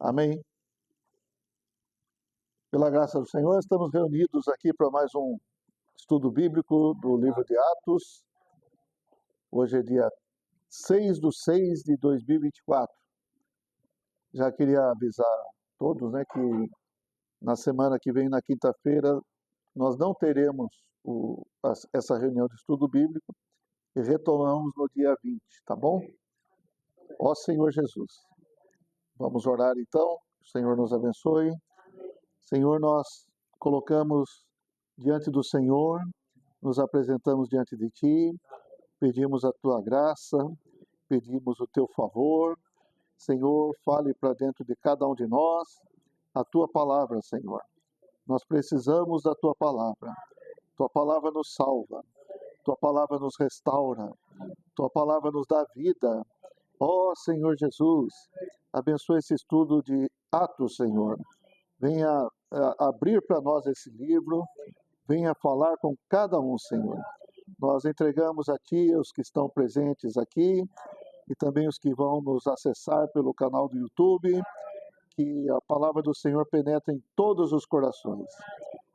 Amém. Pela graça do Senhor, estamos reunidos aqui para mais um estudo bíblico do livro de Atos. Hoje é dia 6/6/2024. Já queria avisar todos, que na semana que vem, na quinta-feira, nós não teremos essa reunião de estudo bíblico e retomamos no dia 20, tá bom? Ó Senhor Jesus. Vamos orar então, o Senhor nos abençoe. Senhor, nós colocamos diante do Senhor, nos apresentamos diante de Ti, pedimos a Tua graça, pedimos o Teu favor. Senhor, fale para dentro de cada um de nós a Tua palavra, Senhor. Nós precisamos da Tua palavra. Tua palavra nos salva, Tua palavra nos restaura, Tua palavra nos dá vida. Ó Senhor Jesus, abençoe esse estudo de Atos, Senhor. Venha abrir para nós esse livro, venha falar com cada um, Senhor. Nós entregamos a Ti os que estão presentes aqui e também os que vão nos acessar pelo canal do YouTube, que a palavra do Senhor penetre em todos os corações.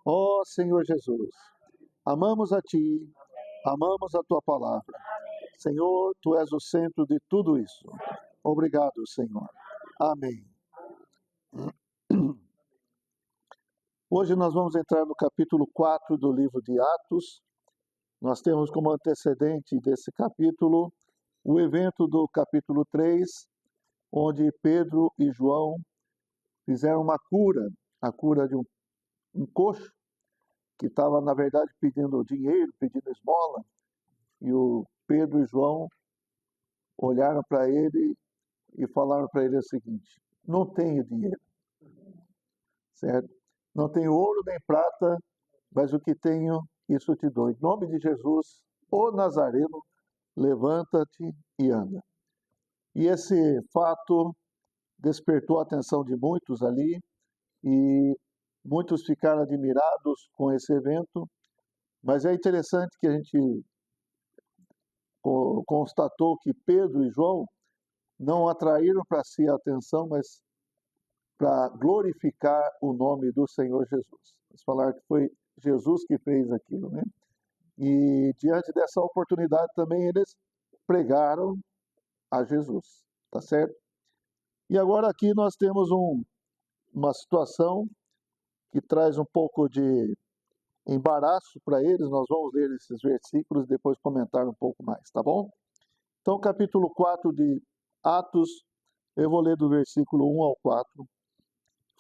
Ó Senhor Jesus, amamos a Ti, amamos a Tua palavra. Senhor, Tu és o centro de tudo isso. Obrigado, Senhor. Amém. Hoje nós vamos entrar no capítulo 4 do livro de Atos. Nós temos como antecedente desse capítulo o evento do capítulo 3, onde Pedro e João fizeram uma cura, a cura de um coxo, que estava, na verdade, pedindo dinheiro, pedindo esmola, e o Pedro e João olharam para ele e falaram para ele o seguinte: não tenho dinheiro, certo? Não tenho ouro nem prata, mas o que tenho, isso te dou. Em nome de Jesus, o Nazareno, levanta-te e anda. E esse fato despertou a atenção de muitos ali, e muitos ficaram admirados com esse evento, mas é interessante que a gente constatou que Pedro e João não atraíram para si a atenção, mas para glorificar o nome do Senhor Jesus. Eles falaram que foi Jesus que fez aquilo, né? E diante dessa oportunidade também eles pregaram a Jesus, tá certo? E agora aqui nós temos uma situação que traz um pouco de embaraço para eles. Nós vamos ler esses versículos e depois comentar um pouco mais, tá bom? Então, capítulo 4 de Atos, eu vou ler do versículo 1 ao 4.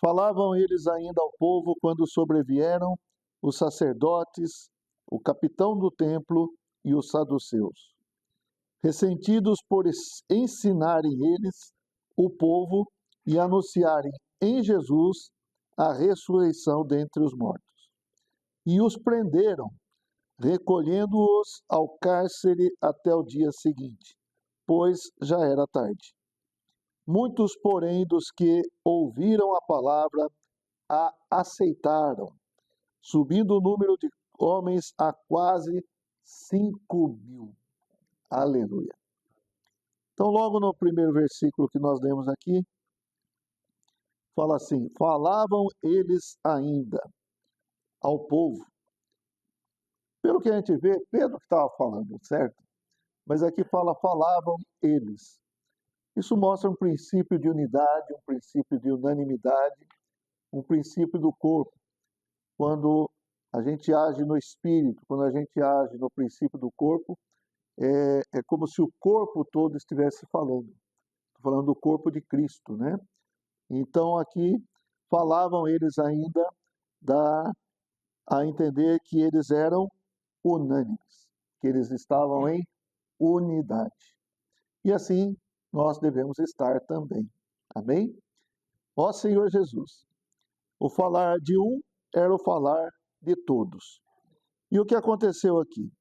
Falavam eles ainda ao povo quando sobrevieram os sacerdotes, o capitão do templo e os saduceus, ressentidos por ensinarem eles o povo e anunciarem em Jesus a ressurreição dentre os mortos. E os prenderam, recolhendo-os ao cárcere até o dia seguinte, pois já era tarde. Muitos, porém, dos que ouviram a palavra a aceitaram, subindo o número de homens a quase 5.000. Aleluia. Então, logo no primeiro versículo que nós lemos aqui, fala assim: falavam eles ainda ao povo. Pelo que a gente vê, Pedro que estava falando, certo? Mas aqui falavam eles. Isso mostra um princípio de unidade, um princípio de unanimidade, um princípio do corpo. Quando a gente age no espírito, quando a gente age no princípio do corpo, é como se o corpo todo estivesse falando. Estou falando do corpo de Cristo, né? Então aqui falavam eles ainda, dá a entender que eles eram unânimes, que eles estavam em unidade. E assim nós devemos estar também. Amém? Ó Senhor Jesus, o falar de um era o falar de todos. E o que aconteceu aqui?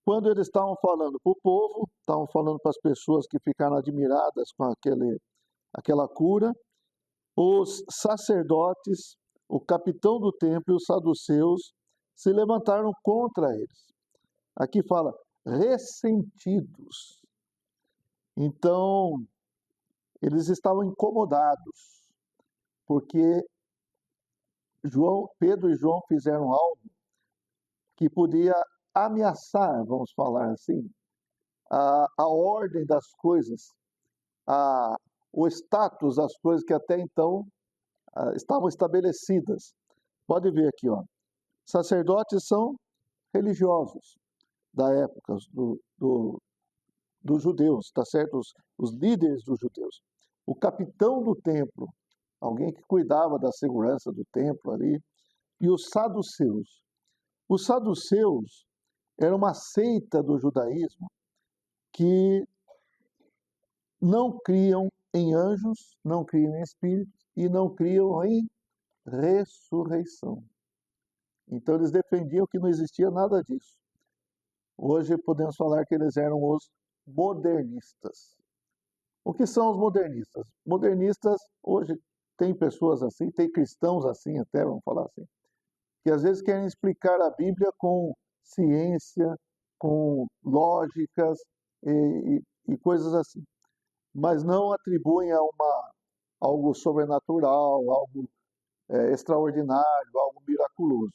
Quando eles estavam falando para o povo, estavam falando para as pessoas que ficaram admiradas com aquela cura, os sacerdotes, o capitão do templo e os saduceus se levantaram contra eles. Aqui fala ressentidos. Então, eles estavam incomodados. porque Pedro e João fizeram algo que podia ameaçar, vamos falar assim, a ordem das coisas, o status das coisas que até então estavam estabelecidas. Pode ver aqui, ó. Sacerdotes são religiosos da época dos judeus, tá certo? Os líderes dos judeus. O capitão do templo, alguém que cuidava da segurança do templo ali, e os saduceus. Os saduceus eram uma seita do judaísmo que não criam em anjos, não criam em espíritos e não criam em ressurreição. Então eles defendiam que não existia nada disso. Hoje podemos falar que eles eram os modernistas. O que são os modernistas? Modernistas, hoje tem pessoas assim, tem cristãos assim até, vamos falar assim, que às vezes querem explicar a Bíblia com ciência, com lógicas e coisas assim, mas não atribuem a algo sobrenatural, algo extraordinário, algo miraculoso.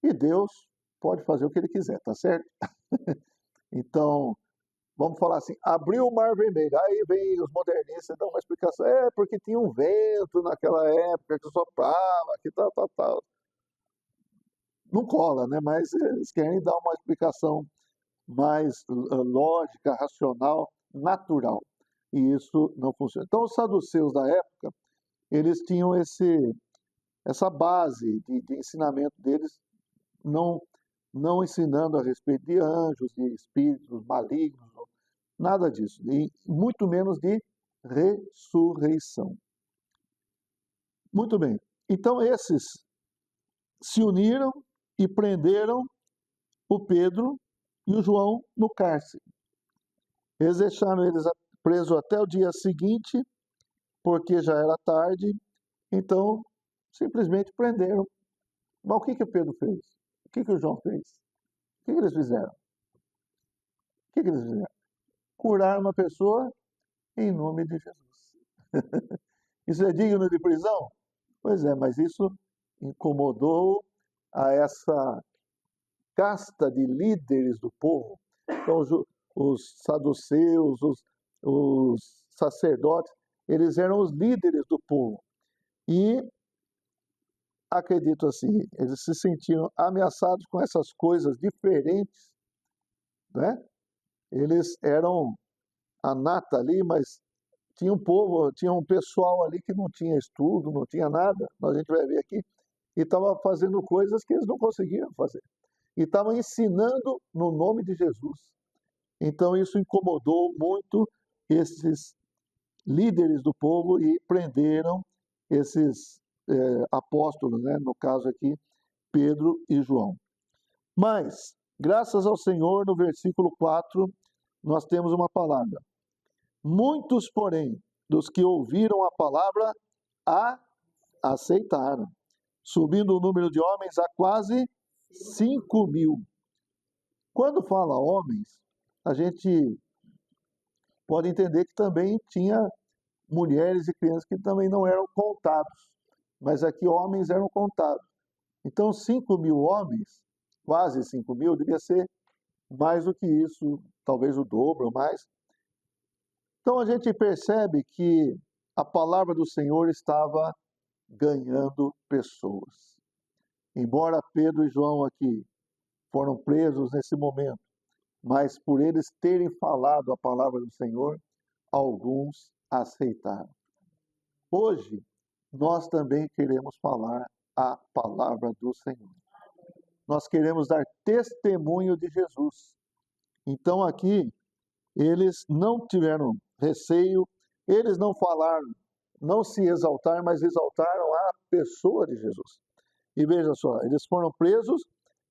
E Deus pode fazer o que Ele quiser, tá certo? Então, vamos falar assim, abriu o Mar Vermelho, aí vem os modernistas, dão uma explicação, porque tinha um vento naquela época que soprava, que tal. Não cola, né? Mas eles querem dar uma explicação mais lógica, racional, natural. E isso não funciona. Então, os saduceus da época, eles tinham essa base de ensinamento deles, não ensinando a respeito de anjos, de espíritos malignos, nada disso, e muito menos de ressurreição. Muito bem. Então, esses se uniram e prenderam o Pedro e o João no cárcere. Eles deixaram eles presos até o dia seguinte, porque já era tarde, então simplesmente prenderam. Mas o que o Pedro fez? O que o João fez? O que eles fizeram? O que eles fizeram? Curar uma pessoa em nome de Jesus. Isso é digno de prisão? Pois é, mas isso incomodou a essa casta de líderes do povo. Então, os saduceus, os sacerdotes, eles eram os líderes do povo. E, acredito assim, eles se sentiam ameaçados com essas coisas diferentes, né? Eles eram a nata ali, mas tinha um povo, tinha um pessoal ali que não tinha estudo, não tinha nada, a gente vai ver aqui, e estava fazendo coisas que eles não conseguiam fazer. E estavam ensinando no nome de Jesus. Então isso incomodou muito esses líderes do povo e prenderam esses apóstolos, né? No caso aqui, Pedro e João. Mas, graças ao Senhor, no versículo 4, nós temos uma palavra. Muitos, porém, dos que ouviram a palavra, a aceitaram, subindo o número de homens a quase 5.000. Quando fala homens, a gente pode entender que também tinha mulheres e crianças que também não eram contados, mas aqui homens eram contados. Então, 5.000 homens, quase 5.000, devia ser mais do que isso, talvez o dobro ou mais. Então, a gente percebe que a palavra do Senhor estava ganhando pessoas. Embora Pedro e João aqui foram presos nesse momento, mas por eles terem falado a palavra do Senhor, alguns aceitaram. Hoje, nós também queremos falar a palavra do Senhor. Nós queremos dar testemunho de Jesus. Então aqui, eles não tiveram receio, eles não falaram, não se exaltaram, mas exaltaram a pessoa de Jesus. E veja só, eles foram presos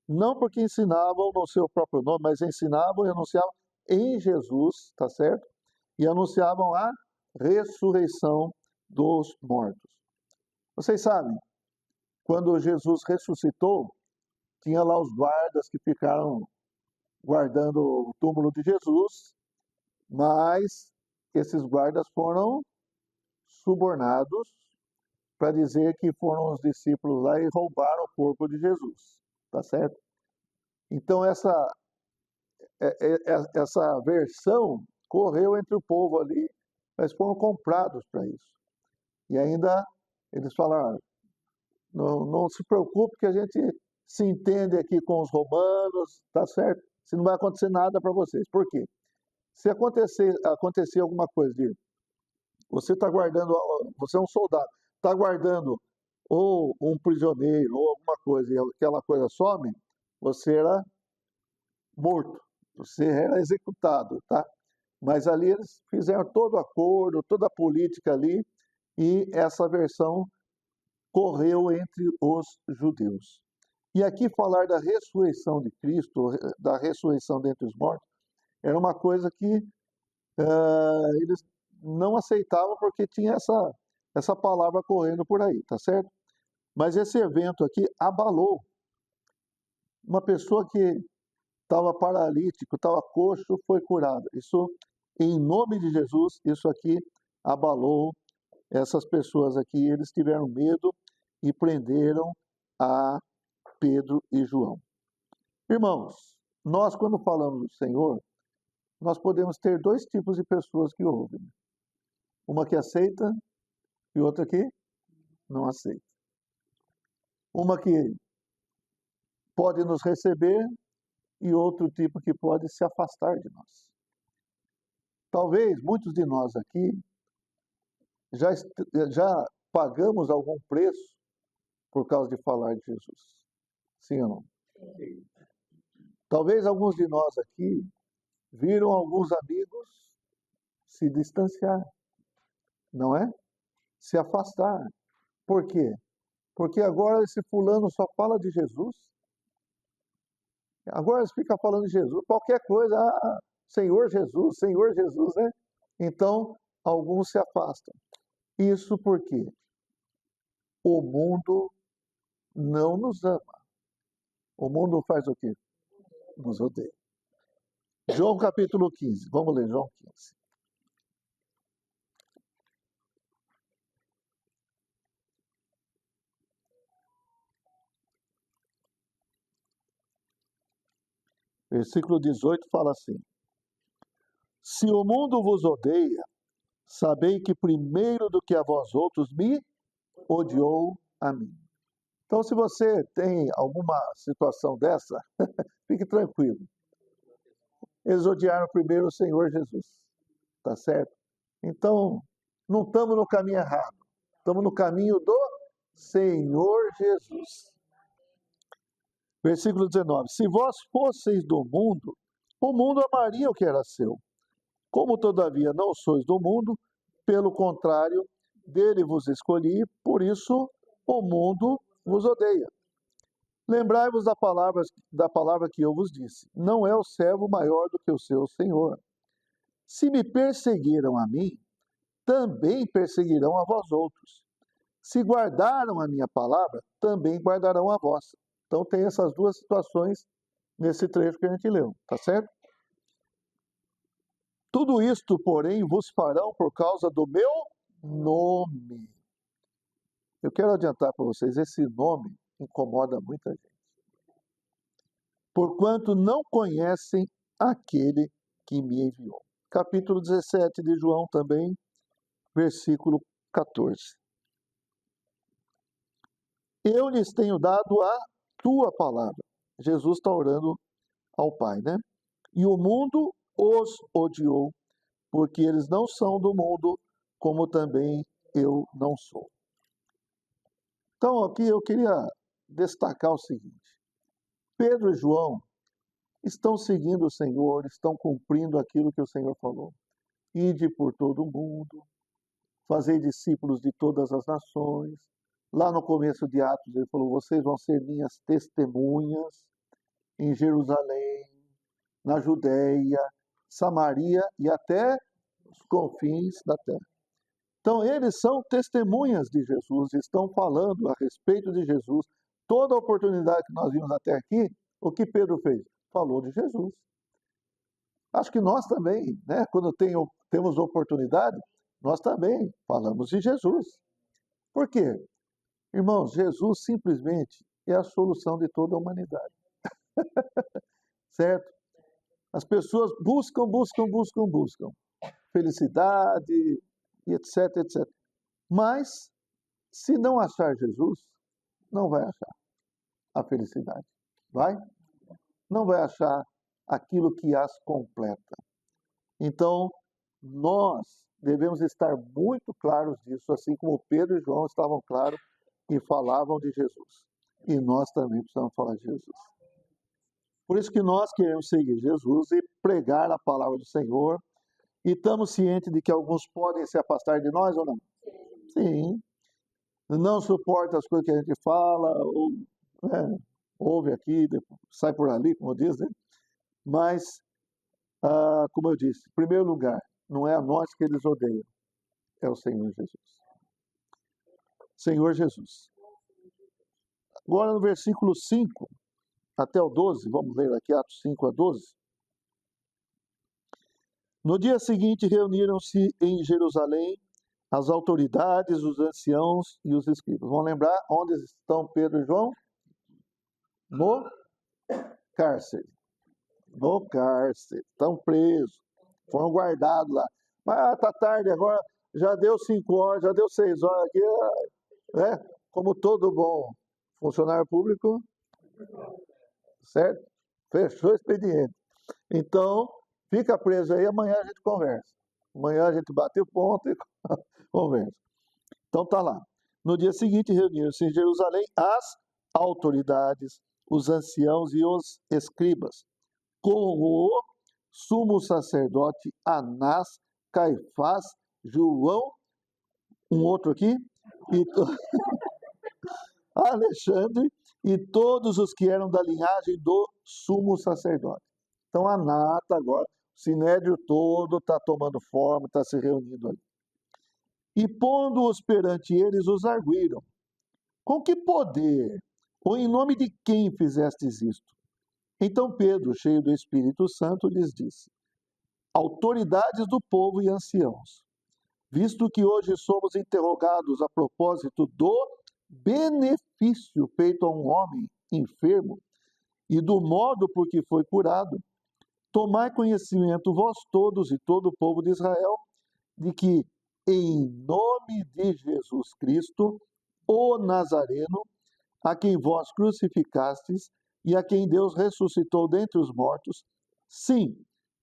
não porque ensinavam no seu próprio nome, mas ensinavam e anunciavam em Jesus, tá certo? E anunciavam a ressurreição dos mortos. Vocês sabem, quando Jesus ressuscitou, tinha lá os guardas que ficaram guardando o túmulo de Jesus, mas esses guardas foram subornados para dizer que foram os discípulos lá e roubaram o corpo de Jesus, tá certo? Então essa versão correu entre o povo ali, mas foram comprados para isso. E ainda eles falaram, não se preocupe que a gente se entende aqui com os romanos, tá certo? Se não vai acontecer nada para vocês. Por quê? Se acontecer alguma coisa de você está guardando, você é um soldado, está guardando ou um prisioneiro ou alguma coisa e aquela coisa some, você era morto, você era executado, tá? Mas ali eles fizeram todo o acordo, toda a política ali, e essa versão correu entre os judeus. E aqui falar da ressurreição de Cristo, da ressurreição dentre os mortos, era uma coisa que eles não aceitavam porque tinha essa palavra correndo por aí, tá certo? Mas esse evento aqui abalou. Uma pessoa que estava paralítico, estava coxo, foi curada. Isso, em nome de Jesus, isso aqui abalou essas pessoas aqui. Eles tiveram medo e prenderam a Pedro e João. Irmãos, nós quando falamos do Senhor, nós podemos ter dois tipos de pessoas que ouvem. Uma que aceita e outra que não aceita. Uma que pode nos receber e outro tipo que pode se afastar de nós. Talvez muitos de nós aqui já pagamos algum preço por causa de falar de Jesus. Sim ou não? Sim. Talvez alguns de nós aqui viram alguns amigos se distanciar, não é? Se afastar. Por quê? Porque agora esse fulano só fala de Jesus. Agora eles ficam falando de Jesus. Qualquer coisa, Senhor Jesus, né? Então, alguns se afastam. Isso porque o mundo não nos ama. O mundo faz o quê? Nos odeia. João capítulo 15. Vamos ler João 15. Versículo 18 fala assim: Se o mundo vos odeia, sabei que primeiro do que a vós outros me odiou a mim. Então, se você tem alguma situação dessa, fique tranquilo. Eles odiaram primeiro o Senhor Jesus, tá certo? Então, não estamos no caminho errado, estamos no caminho do Senhor Jesus. Versículo 19: Se vós fosseis do mundo, o mundo amaria o que era seu. Como todavia não sois do mundo, pelo contrário, dele vos escolhi, por isso o mundo vos odeia. Lembrai-vos da palavra que eu vos disse: não é o servo maior do que o seu senhor. Se me perseguiram a mim, também perseguirão a vós outros. Se guardaram a minha palavra, também guardarão a vossa. Então tem essas duas situações nesse trecho que a gente leu, tá certo? Tudo isto, porém, vos farão por causa do meu nome. Eu quero adiantar para vocês, esse nome incomoda muita gente. Porquanto não conhecem aquele que me enviou. Capítulo 17 de João também, versículo 14. Eu lhes tenho dado a tua palavra. Jesus está orando ao Pai, né? E o mundo os odiou, porque eles não são do mundo, como também eu não sou. Então, aqui eu queria destacar o seguinte: Pedro e João estão seguindo o Senhor, estão cumprindo aquilo que o Senhor falou. Ide por todo o mundo, fazei discípulos de todas as nações. Lá no começo de Atos ele falou: vocês vão ser minhas testemunhas em Jerusalém, na Judéia, Samaria e até os confins da terra. Então, eles são testemunhas de Jesus, estão falando a respeito de Jesus. Toda a oportunidade que nós vimos até aqui, o que Pedro fez? Falou de Jesus. Acho que nós também, né? Quando temos oportunidade, nós também falamos de Jesus. Por quê? Irmãos, Jesus simplesmente é a solução de toda a humanidade, certo? As pessoas buscam felicidade, e etc, etc. Mas, se não achar Jesus, não vai achar a felicidade. Vai? Não vai achar aquilo que as completa. Então, nós devemos estar muito claros disso, assim como Pedro e João estavam claros e falavam de Jesus. E nós também precisamos falar de Jesus. Por isso que nós queremos seguir Jesus e pregar a palavra do Senhor. E estamos cientes de que alguns podem se afastar de nós ou não? Sim. Não suporta as coisas que a gente fala, ou, ouve aqui, sai por ali, como diz, né? Mas, como eu disse, em primeiro lugar, não é a nós que eles odeiam, é o Senhor Jesus. Senhor Jesus. Agora no versículo 5 até o 12, vamos ler aqui Atos 5 a 12. No dia seguinte reuniram-se em Jerusalém as autoridades, os anciãos e os escribas. Vamos lembrar onde estão Pedro e João? No cárcere. No cárcere. Estão presos. Foram guardados lá. Mas tá tarde agora, já deu 5 horas, já deu 6 horas aqui, né? Como todo bom funcionário público, certo? Fechou o expediente. Então, fica preso aí, amanhã a gente conversa. Amanhã a gente bate o ponto e conversa. Então tá lá. No dia seguinte reuniram-se em Jerusalém as autoridades, os anciãos e os escribas, com o sumo sacerdote Anás, Caifás, João, um outro aqui, e Alexandre e todos os que eram da linhagem do sumo sacerdote. Então a nata agora, o sinédrio todo está tomando forma, está se reunindo ali. E pondo-os perante eles, os arguíram. Com que poder, ou em nome de quem fizestes isto? Então Pedro, cheio do Espírito Santo, lhes disse: autoridades do povo e anciãos, visto que hoje somos interrogados a propósito do benefício feito a um homem enfermo e do modo por que foi curado, tomai conhecimento vós todos e todo o povo de Israel, de que em nome de Jesus Cristo, o Nazareno, a quem vós crucificastes e a quem Deus ressuscitou dentre os mortos, sim,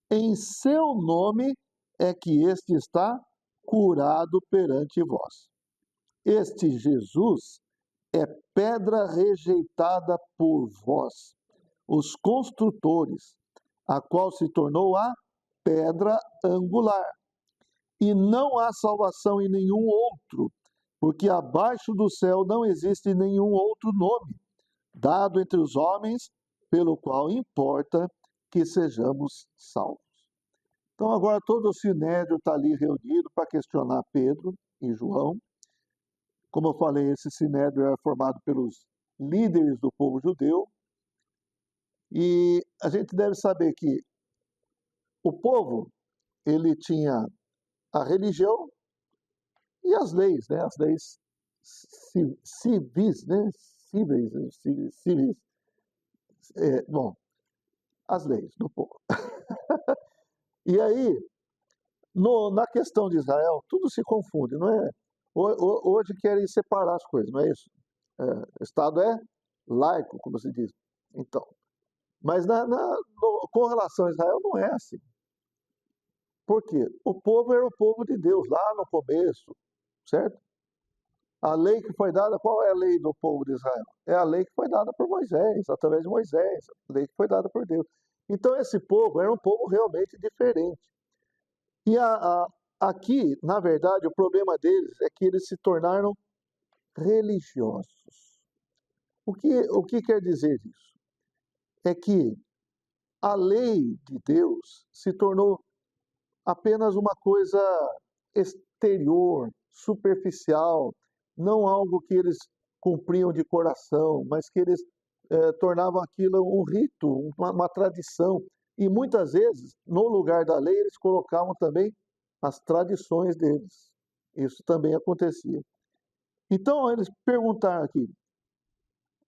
em seu nome é que este está curado perante vós. Este Jesus é pedra rejeitada por vós, os construtores, a qual se tornou a pedra angular. E não há salvação em nenhum outro, porque abaixo do céu não existe nenhum outro nome, dado entre os homens, pelo qual importa que sejamos salvos. Então agora todo o sinédrio está ali reunido para questionar Pedro e João. Como eu falei, esse sinédrio era formado pelos líderes do povo judeu. E a gente deve saber que o povo, ele tinha a religião e as leis, né? As leis civis, né? Civis. Bom, as leis do povo. E aí, na questão de Israel, tudo se confunde, não é? Hoje querem separar as coisas, não é isso? O Estado é laico, como se diz. Então, mas com relação a Israel não é assim. Por quê? O povo era o povo de Deus lá no começo, certo? A lei que foi dada, qual é a lei do povo de Israel? É a lei que foi dada por Moisés, através de Moisés, a lei que foi dada por Deus. Então esse povo era um povo realmente diferente. E aqui, na verdade, o problema deles é que eles se tornaram religiosos. O que quer dizer isso? É que a lei de Deus se tornou apenas uma coisa exterior, superficial, não algo que eles cumpriam de coração, mas que eles tornavam aquilo um rito, uma tradição. E muitas vezes, no lugar da lei, eles colocavam também as tradições deles. Isso também acontecia. Então, eles perguntaram aqui,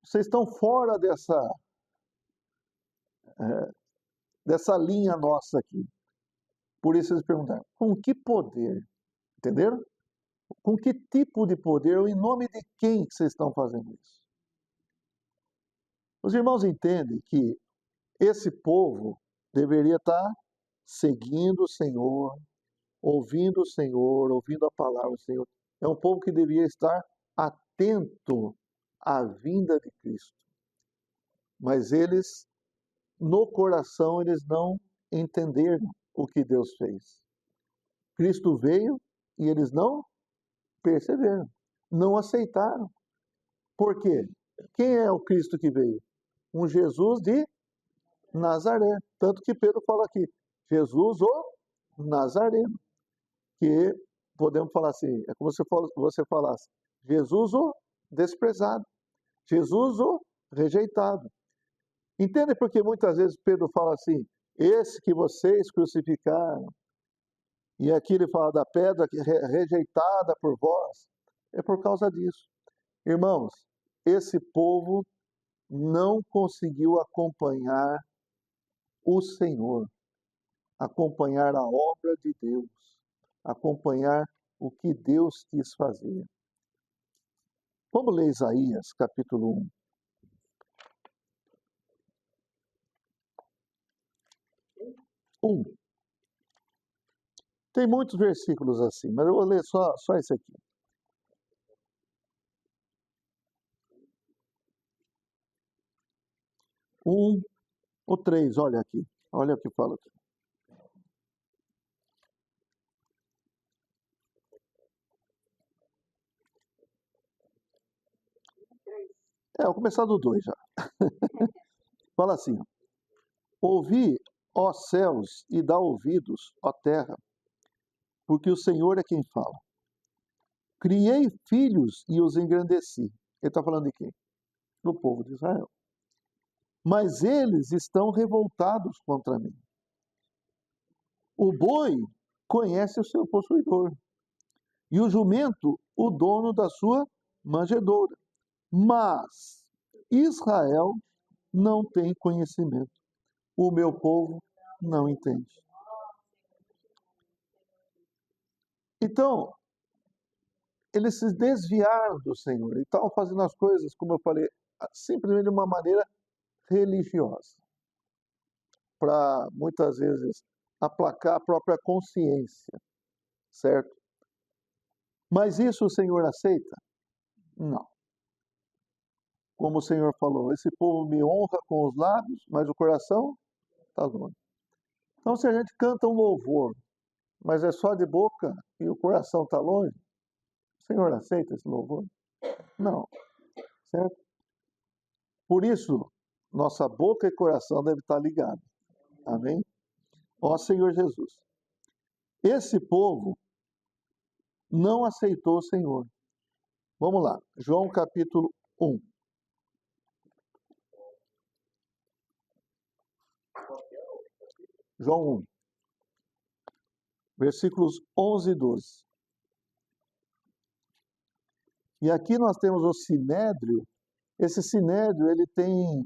vocês estão fora dessa linha nossa aqui. Por isso eles perguntaram, com que poder? Entenderam? Com que tipo de poder ou em nome de quem que vocês estão fazendo isso? Os irmãos entendem que esse povo deveria estar seguindo o Senhor, ouvindo o Senhor, ouvindo a palavra do Senhor. É um povo que deveria estar atento à vinda de Cristo. Mas eles, no coração, eles não entenderam o que Deus fez. Cristo veio e eles não perceberam, não aceitaram. Por quê? Quem é o Cristo que veio? Um Jesus de Nazaré. Tanto que Pedro fala aqui, Jesus o Nazareno. Que podemos falar assim, é como se você falasse, Jesus o desprezado, Jesus o rejeitado. Entende porque muitas vezes Pedro fala assim, esse que vocês crucificaram, e aqui ele fala da pedra rejeitada por vós, é por causa disso. Irmãos, esse povo não conseguiu acompanhar o Senhor, acompanhar a obra de Deus, acompanhar o que Deus quis fazer. Vamos ler Isaías, capítulo 1. Tem muitos versículos assim, mas eu vou ler só esse aqui. 1 ou 3, olha aqui. Olha o que fala aqui. Vou começar do 2 já. Fala assim, ó. Ouvi, ó céus, e dá ouvidos, ó terra, porque o Senhor é quem fala. Criei filhos e os engrandeci. Ele está falando de quem? Do povo de Israel. Mas eles estão revoltados contra mim. O boi conhece o seu possuidor, e o jumento o dono da sua manjedoura. Mas Israel não tem conhecimento. O meu povo não entende. Então, eles se desviaram do Senhor e estavam fazendo as coisas, como eu falei, simplesmente de uma maneira religiosa, para muitas vezes aplacar a própria consciência, certo? Mas isso o Senhor aceita? Não. Como o Senhor falou, esse povo me honra com os lábios, mas o coração está longe. Então, se a gente canta um louvor, mas é só de boca e o coração está longe, o Senhor aceita esse louvor? Não, certo? Por isso, nossa boca e coração devem estar ligados. Amém? Ó Senhor Jesus, esse povo não aceitou o Senhor. Vamos lá, João capítulo 1. João 1, versículos 11 e 12. E aqui nós temos o Sinédrio. Esse Sinédrio, ele tem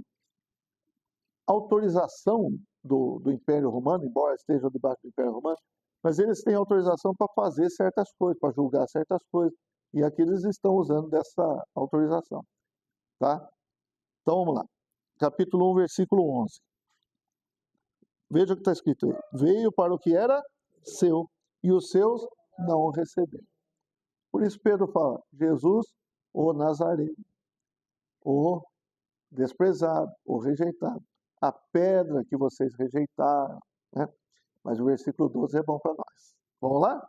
autorização do Império Romano, embora estejam debaixo do Império Romano, mas eles têm autorização para fazer certas coisas, para julgar certas coisas. E aqui eles estão usando dessa autorização. Tá? Então vamos lá. Capítulo 1, versículo 11. Veja o que está escrito aí. Veio para o que era seu, e os seus não o receberam. Por isso Pedro fala, Jesus, o Nazareno, o desprezado, o rejeitado. A pedra que vocês rejeitaram. Né? Mas o versículo 12 é bom para nós. Vamos lá?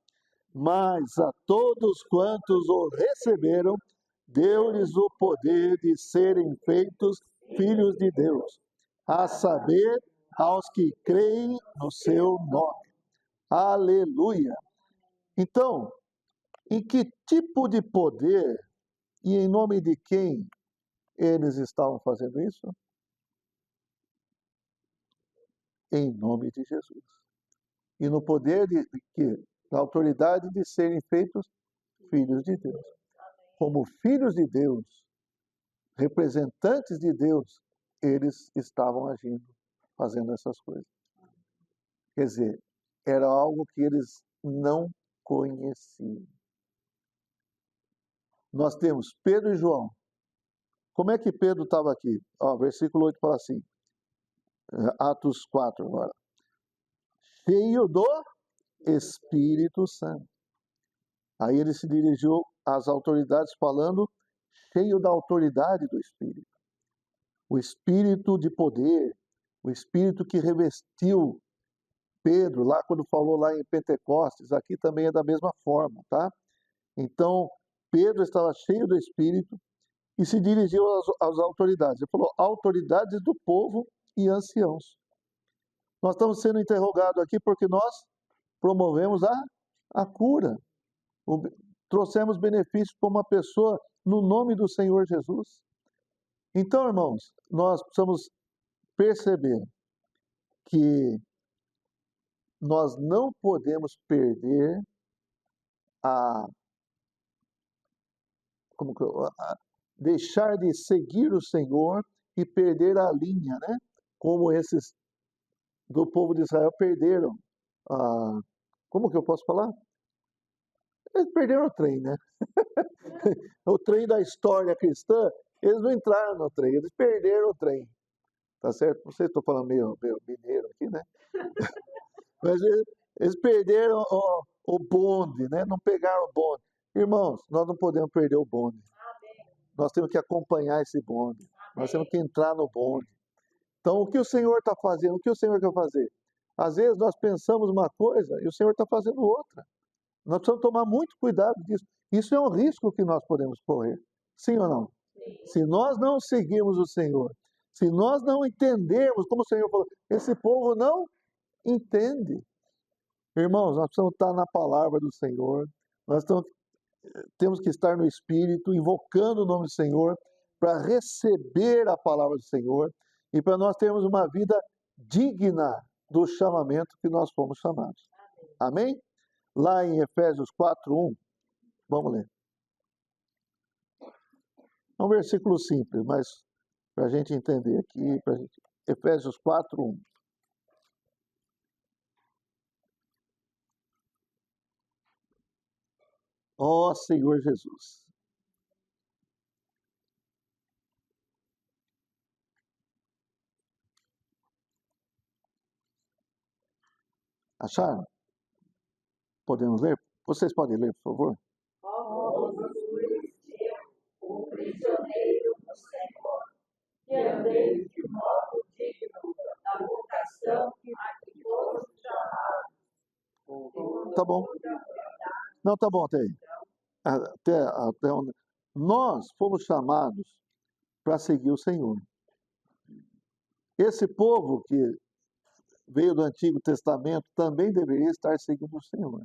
Mas a todos quantos o receberam, deu-lhes o poder de serem feitos filhos de Deus, a saber, aos que creem no seu nome. Aleluia! Então, em que tipo de poder e em nome de quem eles estavam fazendo isso? Em nome de Jesus. E no poder da autoridade de serem feitos filhos de Deus. como filhos de Deus, representantes de Deus, eles estavam agindo, fazendo essas coisas. Quer dizer, era algo que eles não conheciam. Nós temos Pedro e João. Como é que Pedro estava aqui? Versículo 8 fala assim, Atos 4 agora. Cheio do Espírito Santo. Aí ele se dirigiu às autoridades falando, cheio da autoridade do Espírito. O Espírito de poder, o Espírito que revestiu Pedro, lá quando falou lá em Pentecostes, aqui também é da mesma forma, tá? Então, Pedro estava cheio do Espírito e se dirigiu às autoridades. Ele falou, autoridades do povo e anciãos. Nós estamos sendo interrogados aqui porque nós promovemos a cura. Trouxemos benefício para uma pessoa no nome do Senhor Jesus. Então, irmãos, nós precisamos perceber que nós não podemos perder deixar de seguir o Senhor e perder a linha, né? Como esses do povo de Israel perderam. Como que eu posso falar? Eles perderam o trem, né? O trem da história cristã, eles não entraram no trem, eles perderam o trem. Tá certo? Não sei se estou falando meio mineiro aqui, né? Mas eles perderam o bonde, né? Não pegaram o bonde. Irmãos, nós não podemos perder o bonde. Nós temos que acompanhar esse bonde. Nós temos que entrar no bonde. Então, o que o Senhor está fazendo? O que o Senhor quer fazer? Às vezes nós pensamos uma coisa e o Senhor está fazendo outra. Nós precisamos tomar muito cuidado disso. Isso é um risco que nós podemos correr. Sim ou não? Sim. Se nós não seguirmos o Senhor, se nós não entendermos, como o Senhor falou, esse povo não entende. Irmãos, nós precisamos estar na palavra do Senhor. Nós temos que estar no Espírito, invocando o nome do Senhor, para receber a palavra do Senhor e para nós termos uma vida digna do chamamento que nós fomos chamados. Amém? Lá em Efésios 4:1, vamos ler. É um versículo simples, mas para a gente entender aqui, Efésios 4:1. Ó Senhor Jesus. Acharam? Podemos ler? Vocês podem ler, por favor? Ó o prisioneiro do Senhor, que andeis de modo digno da vocação a que foste chamado. Tá bom. Não, tá bom até aí. Até onde... Nós fomos chamados para seguir o Senhor. Esse povo que veio do Antigo Testamento também deveria estar seguindo o Senhor.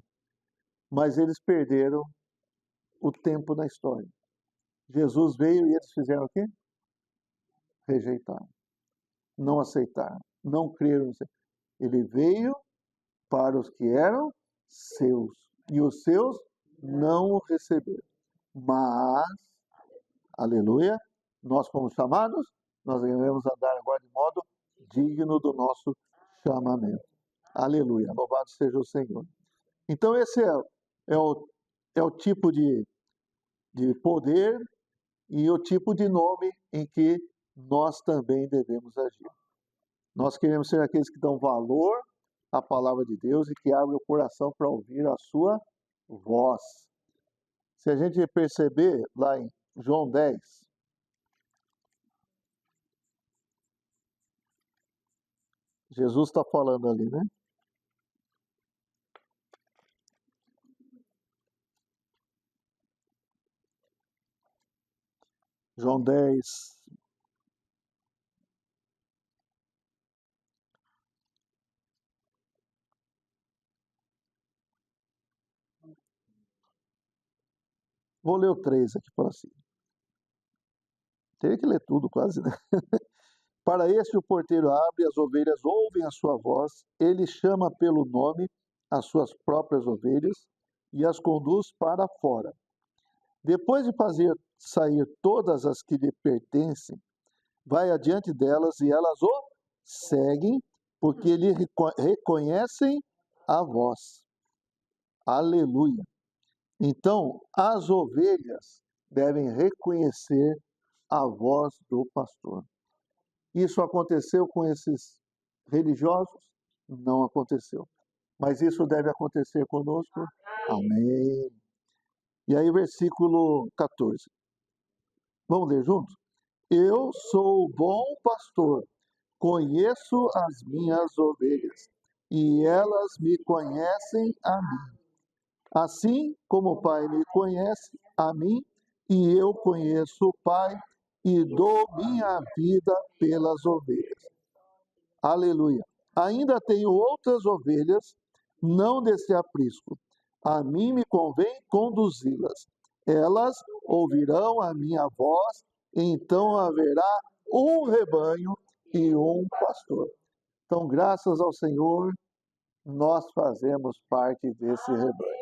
Mas eles perderam o tempo na história. Jesus veio e eles fizeram o quê? Rejeitaram. Não aceitaram. Não creram. Ele veio para os que eram seus. E os seus não o receberam. Mas, aleluia, nós fomos chamados, nós devemos andar agora de modo digno do nosso chamamento. Aleluia, louvado seja o Senhor. Então esse é o tipo de poder e o tipo de nome em que nós também devemos agir. Nós queremos ser aqueles que dão valor à palavra de Deus e que abrem o coração para ouvir a sua voz. Se a gente perceber lá em João 10, Jesus está falando ali, né? João 10. Vou ler o 3 aqui para cima. Teria que ler tudo quase, né? Para este o porteiro abre, as ovelhas ouvem a sua voz, ele chama pelo nome as suas próprias ovelhas e as conduz para fora. Depois de fazer sair todas as que lhe pertencem, vai adiante delas e elas o seguem, porque lhe reconhecem a voz. Aleluia. Então, as ovelhas devem reconhecer a voz do pastor. Isso aconteceu com esses religiosos? Não aconteceu. Mas isso deve acontecer conosco? Amém. E aí, versículo 14. Vamos ler juntos? Eu sou o bom pastor, conheço as minhas ovelhas, e elas me conhecem a mim. Assim como o Pai me conhece a mim, e eu conheço o Pai, e dou minha vida pelas ovelhas. Aleluia. Ainda tenho outras ovelhas, não desse aprisco. A mim me convém conduzi-las. Elas ouvirão a minha voz, então haverá um rebanho e um pastor. Então, graças ao Senhor, nós fazemos parte desse rebanho.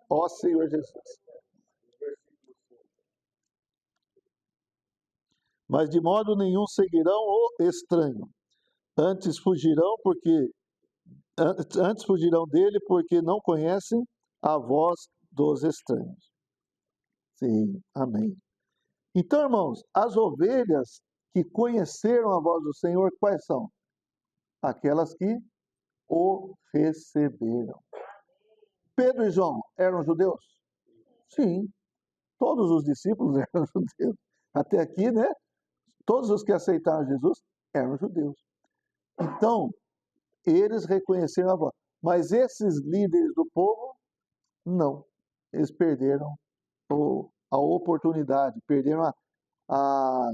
Ó Senhor Jesus. Mas de modo nenhum seguirão o estranho. Antes fugirão dele porque não conhecem a voz dos estranhos. Sim, amém. Então, irmãos, as ovelhas que conheceram a voz do Senhor, quais são? Aquelas que o receberam. Pedro e João eram judeus? Sim, todos os discípulos eram judeus. Até aqui, né? Todos os que aceitaram Jesus eram judeus. Então, eles reconheceram a voz. Mas esses líderes do povo, não. Eles perderam a oportunidade, perderam a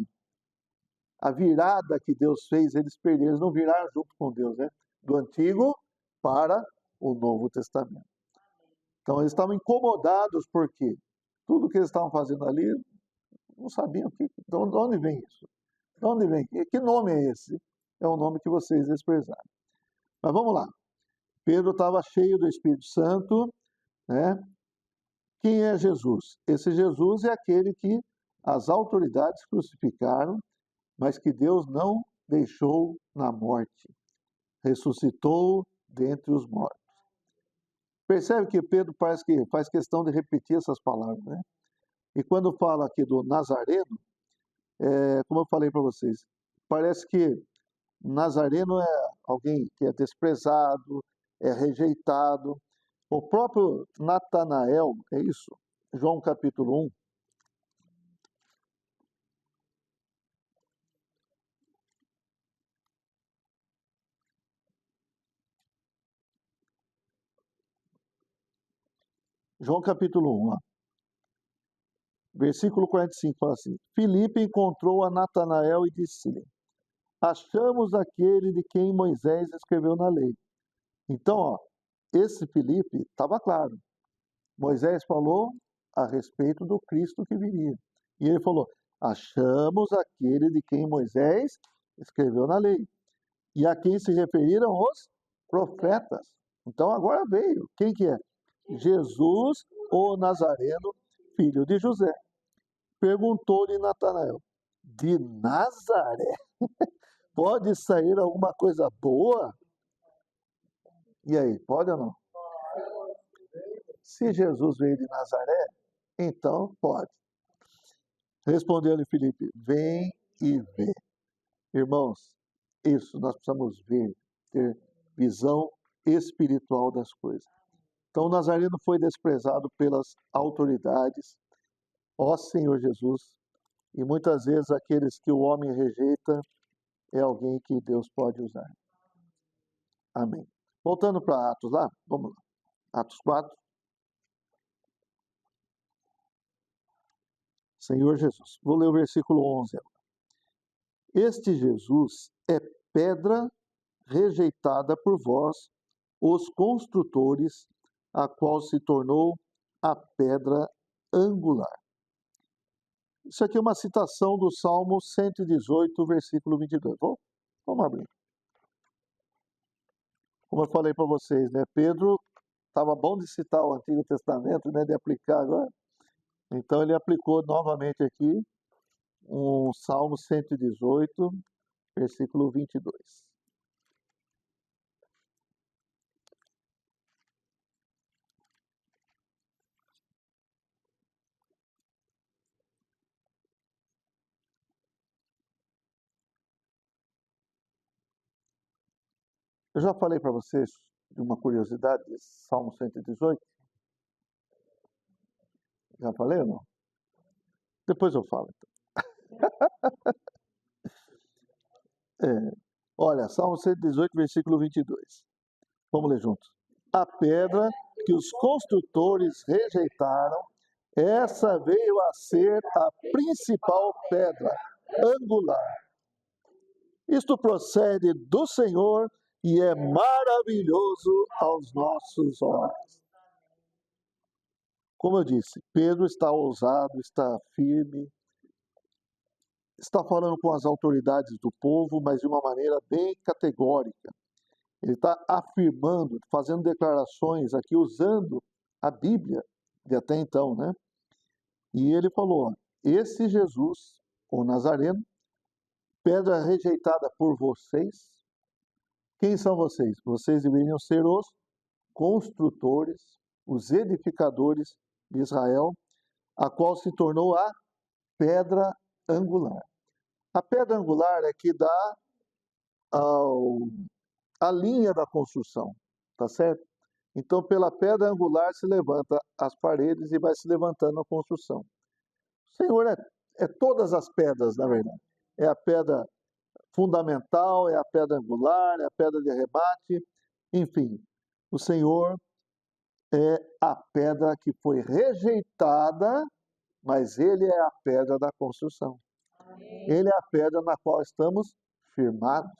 virada que Deus fez, eles perderam, eles não viraram junto com Deus, né? Do Antigo para o Novo Testamento. Então, eles estavam incomodados porque tudo que eles estavam fazendo ali, não sabiam de onde vem isso. De onde vem? Que nome é esse? É o nome que vocês desprezaram. Mas vamos lá. Pedro estava cheio do Espírito Santo, né? Quem é Jesus? Esse Jesus é aquele que as autoridades crucificaram, mas que Deus não deixou na morte. Ressuscitou dentre os mortos. Percebe que Pedro faz questão de repetir essas palavras, né? E quando fala aqui do Nazareno, como eu falei para vocês, parece que Nazareno é alguém que é desprezado, é rejeitado. O próprio Natanael, é isso? João capítulo 1. João capítulo 1, ó. Versículo 45 fala assim: Filipe encontrou a Natanael e disse-lhe: Achamos aquele de quem Moisés escreveu na lei. Então, ó, esse Filipe estava claro. Moisés falou a respeito do Cristo que viria. E ele falou: Achamos aquele de quem Moisés escreveu na lei. E a quem se referiram os profetas. Então agora veio. Quem que é? Jesus, o Nazareno, filho de José. Perguntou-lhe Natanael: De Nazaré pode sair alguma coisa boa? E aí, pode ou não? Se Jesus veio de Nazaré, então pode. Respondeu-lhe Filipe: Vem e vê. Irmãos, isso nós precisamos ver, ter visão espiritual das coisas. Então, o Nazareno foi desprezado pelas autoridades, ó Senhor Jesus, e muitas vezes aqueles que o homem rejeita é alguém que Deus pode usar. Amém. Voltando para Atos lá, vamos lá. Atos 4. Senhor Jesus. Vou ler o versículo 11 agora. Este Jesus é pedra rejeitada por vós, os construtores, a qual se tornou a pedra angular. Isso aqui é uma citação do Salmo 118, versículo 22. Vamos abrir. Como eu falei para vocês, né? Pedro estava bom de citar o Antigo Testamento, né? De aplicar agora. Então ele aplicou novamente aqui um Salmo 118, versículo 22. Eu já falei para vocês de uma curiosidade desse Salmo 118? Já falei ou não? Depois eu falo. Olha, Salmo 118, versículo 22. Vamos ler juntos. A pedra que os construtores rejeitaram, essa veio a ser a principal pedra angular. Isto procede do Senhor e é maravilhoso aos nossos olhos. Como eu disse, Pedro está ousado, está firme, está falando com as autoridades do povo, mas de uma maneira bem categórica. Ele está afirmando, fazendo declarações aqui, usando a Bíblia de até então, né? E ele falou, esse Jesus, o Nazareno, pedra rejeitada por vocês. Quem são vocês? Vocês deveriam ser os construtores, os edificadores de Israel, a qual se tornou a pedra angular. A pedra angular é que dá a linha da construção, tá certo? Então, pela pedra angular se levanta as paredes e vai se levantando a construção. O Senhor é todas as pedras, na verdade. É a pedra fundamental, é a pedra angular, é a pedra de arremate, enfim. O Senhor é a pedra que foi rejeitada, mas Ele é a pedra da construção. Ele é a pedra na qual estamos firmados.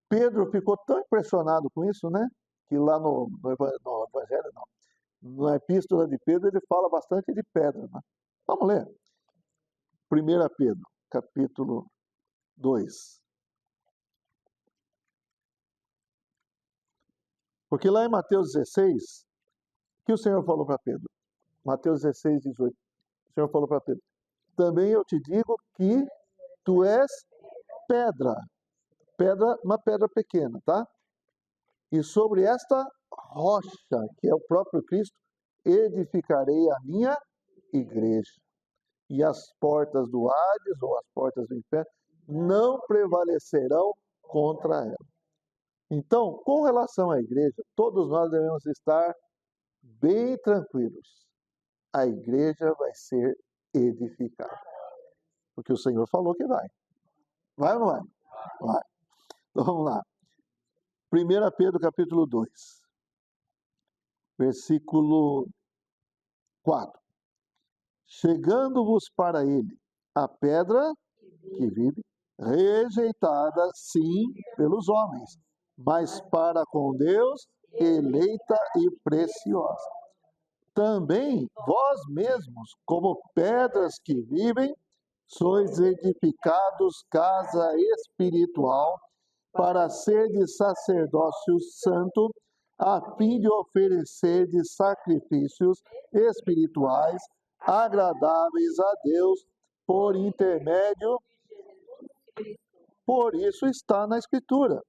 Pedro ficou tão impressionado com isso, né? Que lá no Evangelho, não, na Epístola de Pedro, ele fala bastante de pedra. Né? Vamos ler. 1 Pedro, capítulo 2. Porque lá em Mateus 16, o que o Senhor falou para Pedro? Mateus 16, 18. O Senhor falou para Pedro, também eu te digo que tu és pedra, uma pedra pequena, tá? E sobre esta rocha, que é o próprio Cristo, edificarei a minha igreja. E as portas do Hades, ou as portas do inferno, não prevalecerão contra ela. Então, com relação à igreja, todos nós devemos estar bem tranquilos. A igreja vai ser edificada. Porque o Senhor falou que vai. Vai ou não vai? Vai. Então vamos lá. 1 Pedro capítulo 2, versículo 4. Chegando-vos para ele a pedra que vive, rejeitada sim pelos homens, mas para com Deus eleita e preciosa. Também vós mesmos, como pedras que vivem, sois edificados casa espiritual para ser de sacerdócio santo, a fim de oferecer de sacrifícios espirituais agradáveis a Deus por intermédio. Por isso está na Escritura: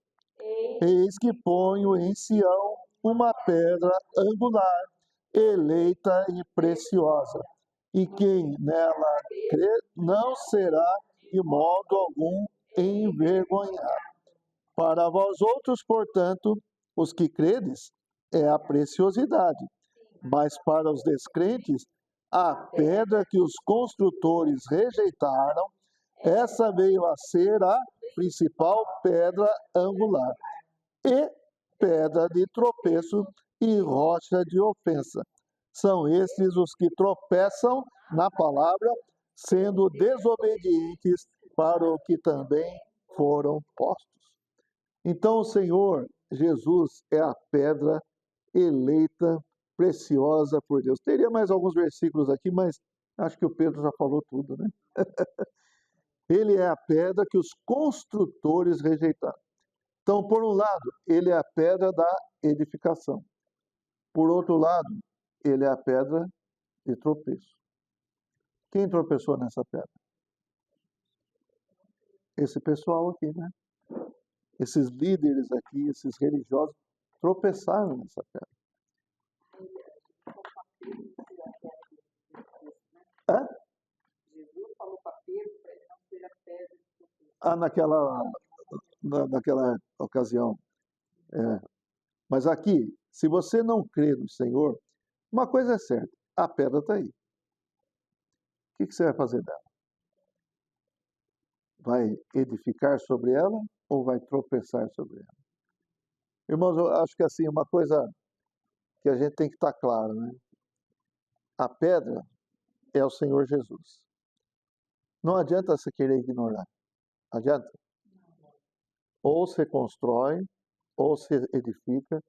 eis que ponho em Sião uma pedra angular, eleita e preciosa, e quem nela crê não será de modo algum envergonhado. Para vós outros, portanto, os que credes, é a preciosidade, mas para os descrentes, a pedra que os construtores rejeitaram, essa veio a ser a principal pedra angular, e pedra de tropeço e rocha de ofensa. São estes os que tropeçam na palavra, sendo desobedientes para o que também foram postos. Então o Senhor Jesus é a pedra eleita, preciosa por Deus. Teria mais alguns versículos aqui, mas acho que o Pedro já falou tudo, né? Ele é a pedra que os construtores rejeitaram. Então, por um lado, ele é a pedra da edificação. Por outro lado, ele é a pedra de tropeço. Quem tropeçou nessa pedra? Esse pessoal aqui, né? Esses líderes aqui, esses religiosos, tropeçaram nessa pedra. Hã? Jesus falou para Pedro para ele não ser a pedra de tropeço. Naquela ocasião. Mas aqui, se você não crê no Senhor, uma coisa é certa, a pedra está aí. O que você vai fazer dela? Vai edificar sobre ela ou vai tropeçar sobre ela? Irmãos, eu acho que assim, uma coisa que a gente tem que estar claro, né? A pedra é o Senhor Jesus. Não adianta você querer ignorar. Adianta? Ou você constrói, ou você edifica,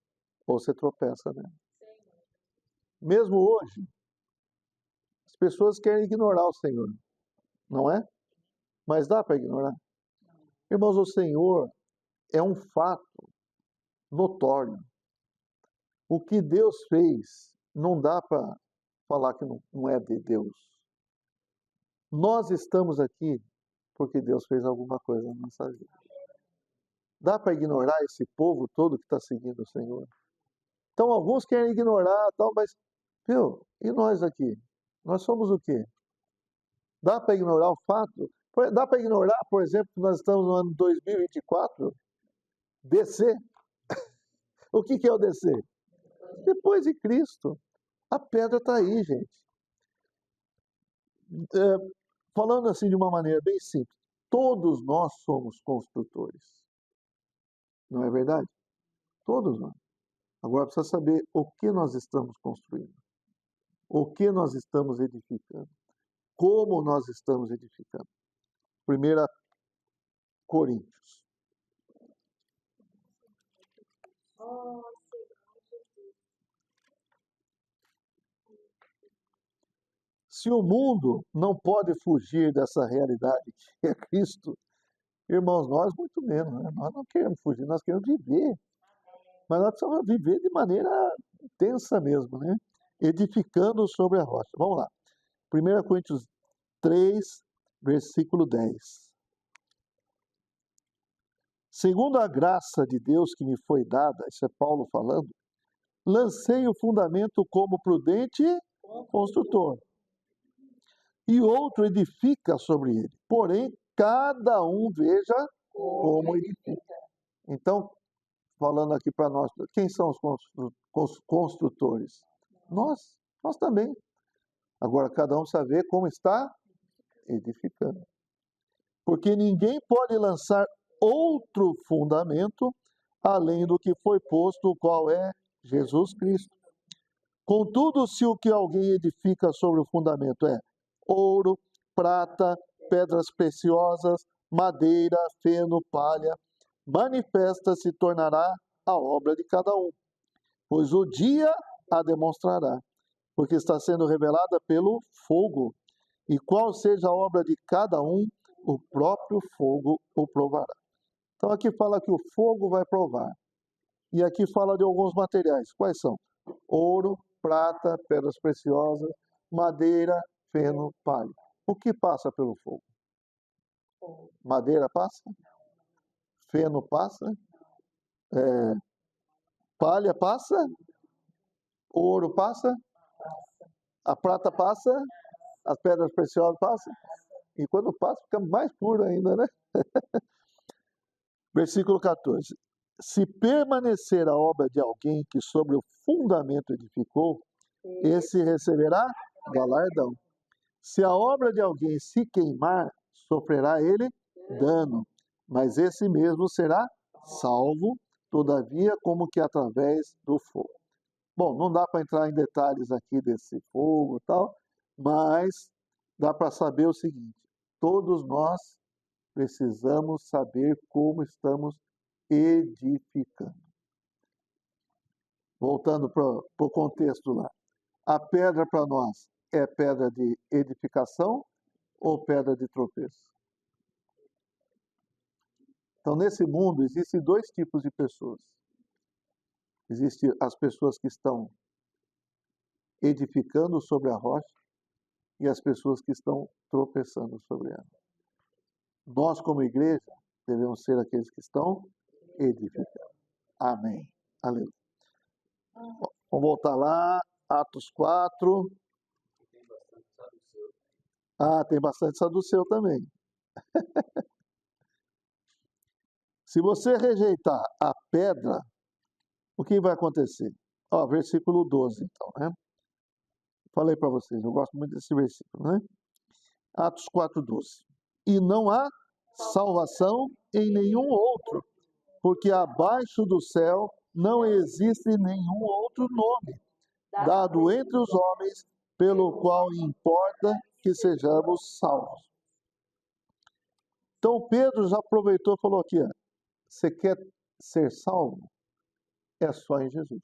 ou você tropeça nela. Mesmo hoje, as pessoas querem ignorar o Senhor, não é? Mas dá para ignorar? Irmãos, o Senhor é um fato notório. O que Deus fez não dá para falar que não é de Deus. Nós estamos aqui porque Deus fez alguma coisa na nossa vida. Dá para ignorar esse povo todo que está seguindo o Senhor? Então, alguns querem ignorar, tal, mas, viu, e nós aqui? Nós somos o quê? Dá para ignorar o fato? Dá para ignorar, por exemplo, que nós estamos no ano 2024? Descer. O que é o descer? Depois de Cristo. A pedra está aí, gente. Falando assim de uma maneira bem simples, todos nós somos construtores. Não é verdade? Todos nós. Agora precisa saber o que nós estamos construindo. O que nós estamos edificando. Como nós estamos edificando. 1 Coríntios. Se o mundo não pode fugir dessa realidade que é Cristo, irmãos, nós muito menos, né? Nós não queremos fugir, nós queremos viver. Mas nós precisamos viver de maneira intensa mesmo, né? Edificando sobre a rocha. Vamos lá. 1 Coríntios 3, versículo 10. Segundo a graça de Deus que me foi dada, isso é Paulo falando, lancei o fundamento como prudente construtor. E outro edifica sobre ele. Porém, cada um veja como edifica. Então, falando aqui para nós, quem são os construtores? Nós também. Agora, cada um precisa ver como está edificando. Porque ninguém pode lançar outro fundamento além do que foi posto, o qual é Jesus Cristo. Contudo, se o que alguém edifica sobre o fundamento é ouro, prata, pedras preciosas, madeira, feno, palha, manifesta se tornará a obra de cada um, pois o dia a demonstrará, porque está sendo revelada pelo fogo, e qual seja a obra de cada um, o próprio fogo o provará. Então aqui fala que o fogo vai provar, e aqui fala de alguns materiais. Quais são? Ouro, prata, pedras preciosas, madeira, feno, palha. O que passa pelo fogo? Madeira passa? Feno passa? Palha passa? Ouro passa? A prata passa? As pedras preciosas passam? E quando passa, fica mais puro ainda, né? Versículo 14. Se permanecer a obra de alguém que sobre o fundamento edificou, esse receberá galardão. Se a obra de alguém se queimar, sofrerá ele dano, mas esse mesmo será salvo, todavia, como que através do fogo. Bom, não dá para entrar em detalhes aqui desse fogo e tal, mas dá para saber o seguinte: todos nós precisamos saber como estamos edificando. Voltando para o contexto lá. A pedra para nós é pedra de edificação ou pedra de tropeço? Então, nesse mundo, existem dois tipos de pessoas. Existem as pessoas que estão edificando sobre a rocha e as pessoas que estão tropeçando sobre ela. Nós, como igreja, devemos ser aqueles que estão edificando. Amém. Aleluia. Vamos voltar lá, Atos 4. Ah, tem bastante saduceu também. Se você rejeitar a pedra, o que vai acontecer? Ó, versículo 12, então, né? Falei para vocês, eu gosto muito desse versículo, né? Atos 4:12. E não há salvação em nenhum outro, porque abaixo do céu não existe nenhum outro nome dado entre os homens pelo qual importa que sejamos salvos. Então Pedro já aproveitou e falou aqui, ó, você quer ser salvo? É só em Jesus.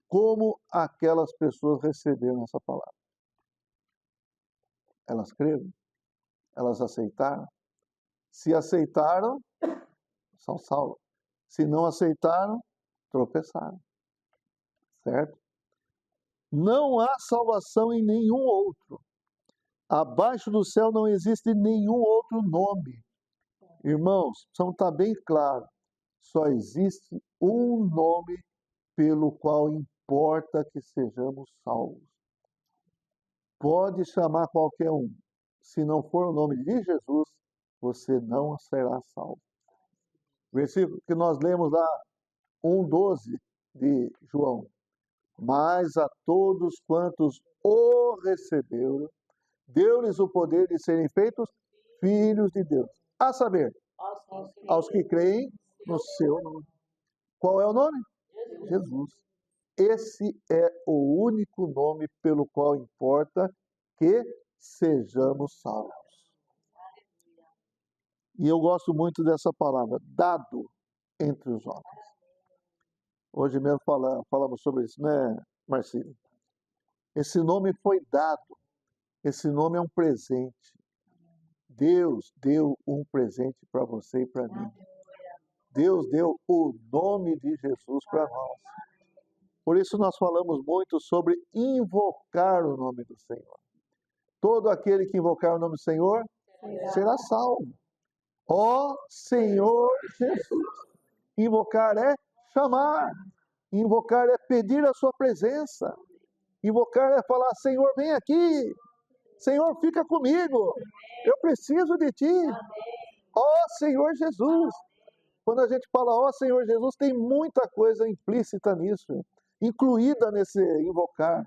Como aquelas pessoas receberam essa palavra? Elas creram? Elas aceitaram? Se aceitaram, são salvos. Se não aceitaram, tropeçaram. Certo? Não há salvação em nenhum outro. Abaixo do céu não existe nenhum outro nome. Irmãos, precisamos estar bem claro. Só existe um nome pelo qual importa que sejamos salvos. Pode chamar qualquer um. Se não for o nome de Jesus, você não será salvo. Versículo que nós lemos lá, 1:12 de João. Mas a todos quantos o receberam, deu-lhes o poder de serem feitos filhos de Deus. A saber, aos que creem no seu nome. Qual é o nome? Jesus. Esse é o único nome pelo qual importa que sejamos salvos. E eu gosto muito dessa palavra, dado entre os homens. Hoje mesmo falamos sobre isso, né, Marcílio? Esse nome foi dado. Esse nome é um presente. Deus deu um presente para você e para mim. Deus deu o nome de Jesus para nós. Por isso nós falamos muito sobre invocar o nome do Senhor. Todo aquele que invocar o nome do Senhor será salvo. Ó Senhor Jesus. Invocar é chamar. Invocar é pedir a sua presença. Invocar é falar, Senhor, vem aqui. Senhor, fica comigo. Eu preciso de ti. Ó Senhor Jesus. Quando a gente fala, ó Senhor Jesus, tem muita coisa implícita nisso, incluída nesse invocar.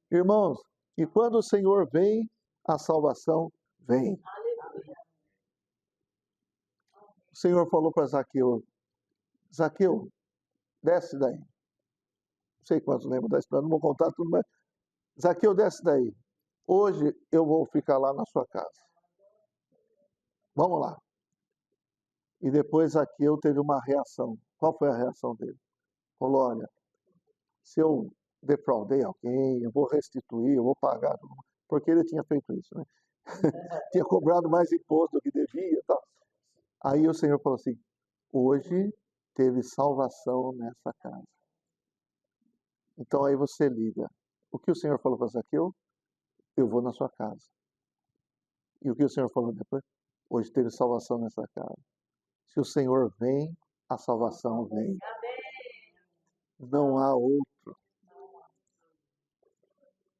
Irmãos, e quando o Senhor vem, a salvação vem. O Senhor falou para Zaqueu, Zaqueu, desce daí. Não sei quantos lembram da história, não vou contar tudo, mas Zaqueu, desce daí. Hoje eu vou ficar lá na sua casa. Vamos lá. E depois Zaqueu teve uma reação. Qual foi a reação dele? Falou, olha, se eu defraudei alguém, eu vou restituir, eu vou pagar. Porque ele tinha feito isso, né? Tinha cobrado mais imposto do que devia e tal. Aí o Senhor falou assim, hoje teve salvação nessa casa. Então aí você liga. O que o Senhor falou para Zaqueu? Eu vou na sua casa. E o que o Senhor falou depois? Hoje teve salvação nessa casa. Se o Senhor vem, a salvação vem. Não há outro.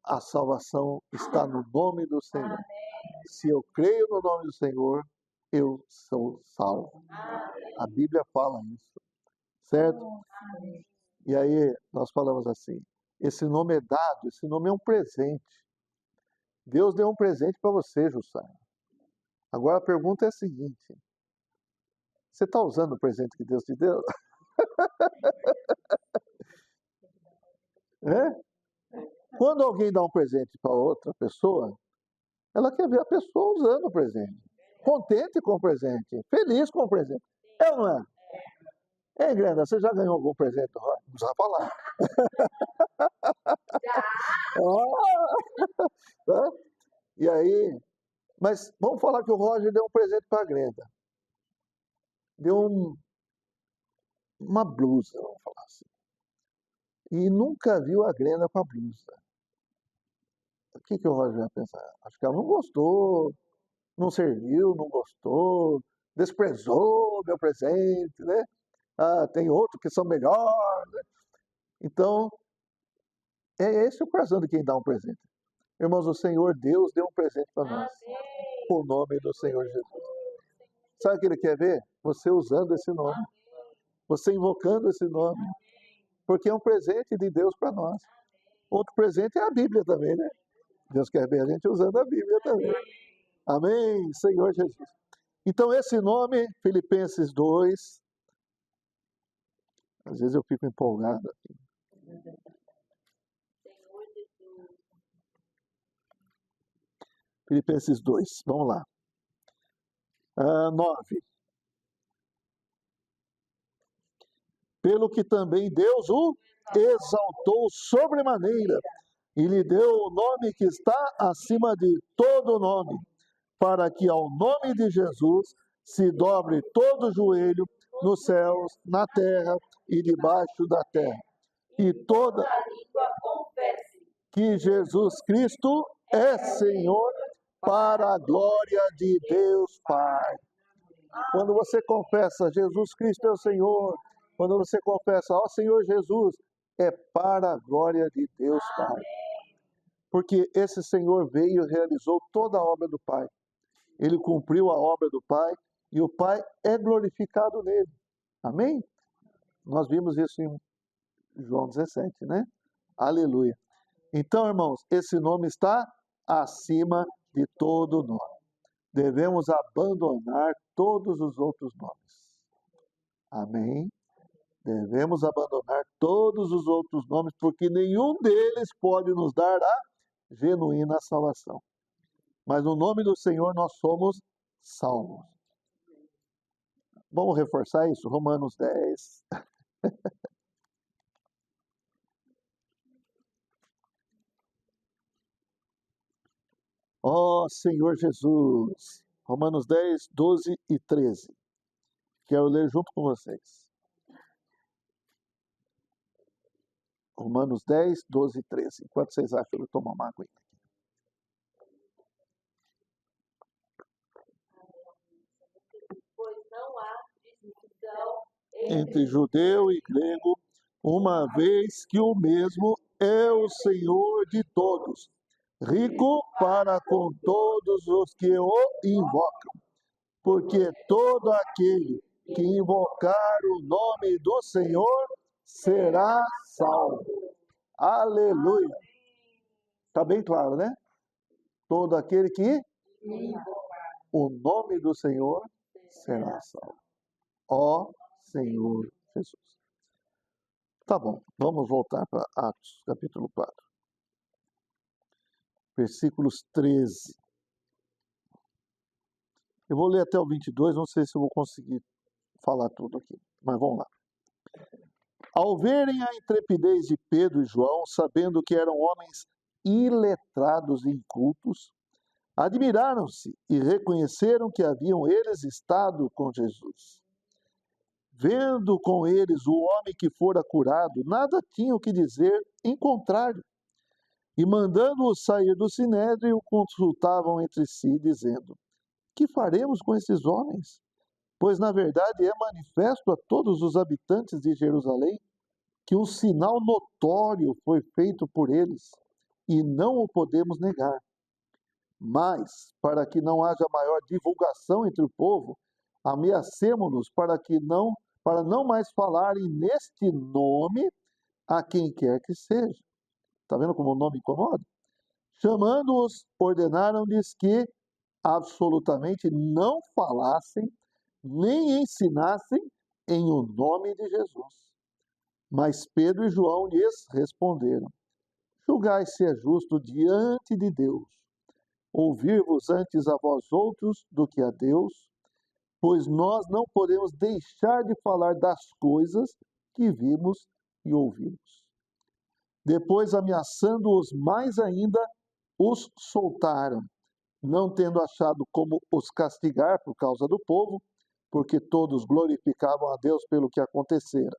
A salvação está no nome do Senhor. Se eu creio no nome do Senhor, eu sou salvo. A Bíblia fala isso. Certo? E aí nós falamos assim, esse nome é dado, esse nome é um presente. Deus deu um presente para você, Jussara. Agora a pergunta é a seguinte, você está usando o presente que Deus te deu? Quando alguém dá um presente para outra pessoa, ela quer ver a pessoa usando o presente. Contente com o presente, feliz com o presente. É ou não é? Ei, Grenda, você já ganhou algum presente? Não precisa falar. Ah, e aí, mas vamos falar que o Roger deu um presente para a Grenda. Deu uma blusa, vamos falar assim. e nunca viu a Grena com a blusa. O que o Roger vai pensar? Acho que ela não gostou, não serviu, não gostou, desprezou meu presente, né? Ah, tem outros que são melhores, né? Então, é esse o coração de quem dá um presente. Irmãos, o Senhor Deus deu um presente para nós. O nome do Senhor Jesus. Sabe o que Ele quer ver? Você usando esse nome. Você invocando esse nome. Porque é um presente de Deus para nós. Outro presente é a Bíblia também, né? Deus quer ver a gente usando a Bíblia também. Amém, Senhor Jesus. Então, esse nome, Filipenses 2, às vezes eu fico empolgado aqui. Filipenses 2, vamos lá. 9. Pelo que também Deus o exaltou sobremaneira e lhe deu o nome que está acima de todo nome, para que ao nome de Jesus se dobre todo joelho nos céus, na terra e debaixo da terra, e toda língua confesse que Jesus Cristo é Senhor, para a glória de Deus Pai. Quando você confessa Jesus Cristo é o Senhor, quando você confessa ó Senhor Jesus, é para a glória de Deus Pai. Porque esse Senhor veio e realizou toda a obra do Pai. Ele cumpriu a obra do Pai e o Pai é glorificado nele. Amém? Nós vimos isso em João 17, né? Aleluia. Então, irmãos, esse nome está acima de todo nome. Devemos abandonar todos os outros nomes. Amém? Devemos abandonar todos os outros nomes, porque nenhum deles pode nos dar a genuína salvação. Mas no nome do Senhor nós somos salvos. Vamos reforçar isso? Romanos 10. Ó Senhor Jesus. Romanos 10, 12 e 13. Quero ler junto com vocês. Romanos 10, 12 e 13. Enquanto vocês acham, eu vou tomar uma água. Pois não há distinção Entre judeu e grego, uma vez que o mesmo é o Senhor de todos, rico para com todos os que o invocam, porque todo aquele que invocar o nome do Senhor será salvo. Aleluia! Está bem claro, né? Todo aquele que o nome do Senhor será salvo. Ó Senhor Jesus. Tá bom, vamos voltar para Atos, capítulo 4. Versículos 13. Eu vou ler até o 22, não sei se eu vou conseguir falar tudo aqui, mas vamos lá. Ao verem a intrepidez de Pedro e João, sabendo que eram homens iletrados e incultos, admiraram-se e reconheceram que haviam eles estado com Jesus. Vendo com eles o homem que fora curado, nada tinham que dizer em contrário. E mandando-os sair do sinédrio, consultavam entre si, dizendo: que faremos com esses homens? Pois, na verdade, é manifesto a todos os habitantes de Jerusalém que um sinal notório foi feito por eles, e não o podemos negar. Mas, para que não haja maior divulgação entre o povo, ameacemo-nos para não mais falarem neste nome a quem quer que seja. Está vendo como o nome incomoda? Chamando-os, ordenaram-lhes que absolutamente não falassem, nem ensinassem em o nome de Jesus. Mas Pedro e João lhes responderam: julgai se é justo diante de Deus ouvir-vos antes a vós outros do que a Deus, pois nós não podemos deixar de falar das coisas que vimos e ouvimos. Depois, ameaçando-os mais ainda, os soltaram, não tendo achado como os castigar por causa do povo, porque todos glorificavam a Deus pelo que acontecera.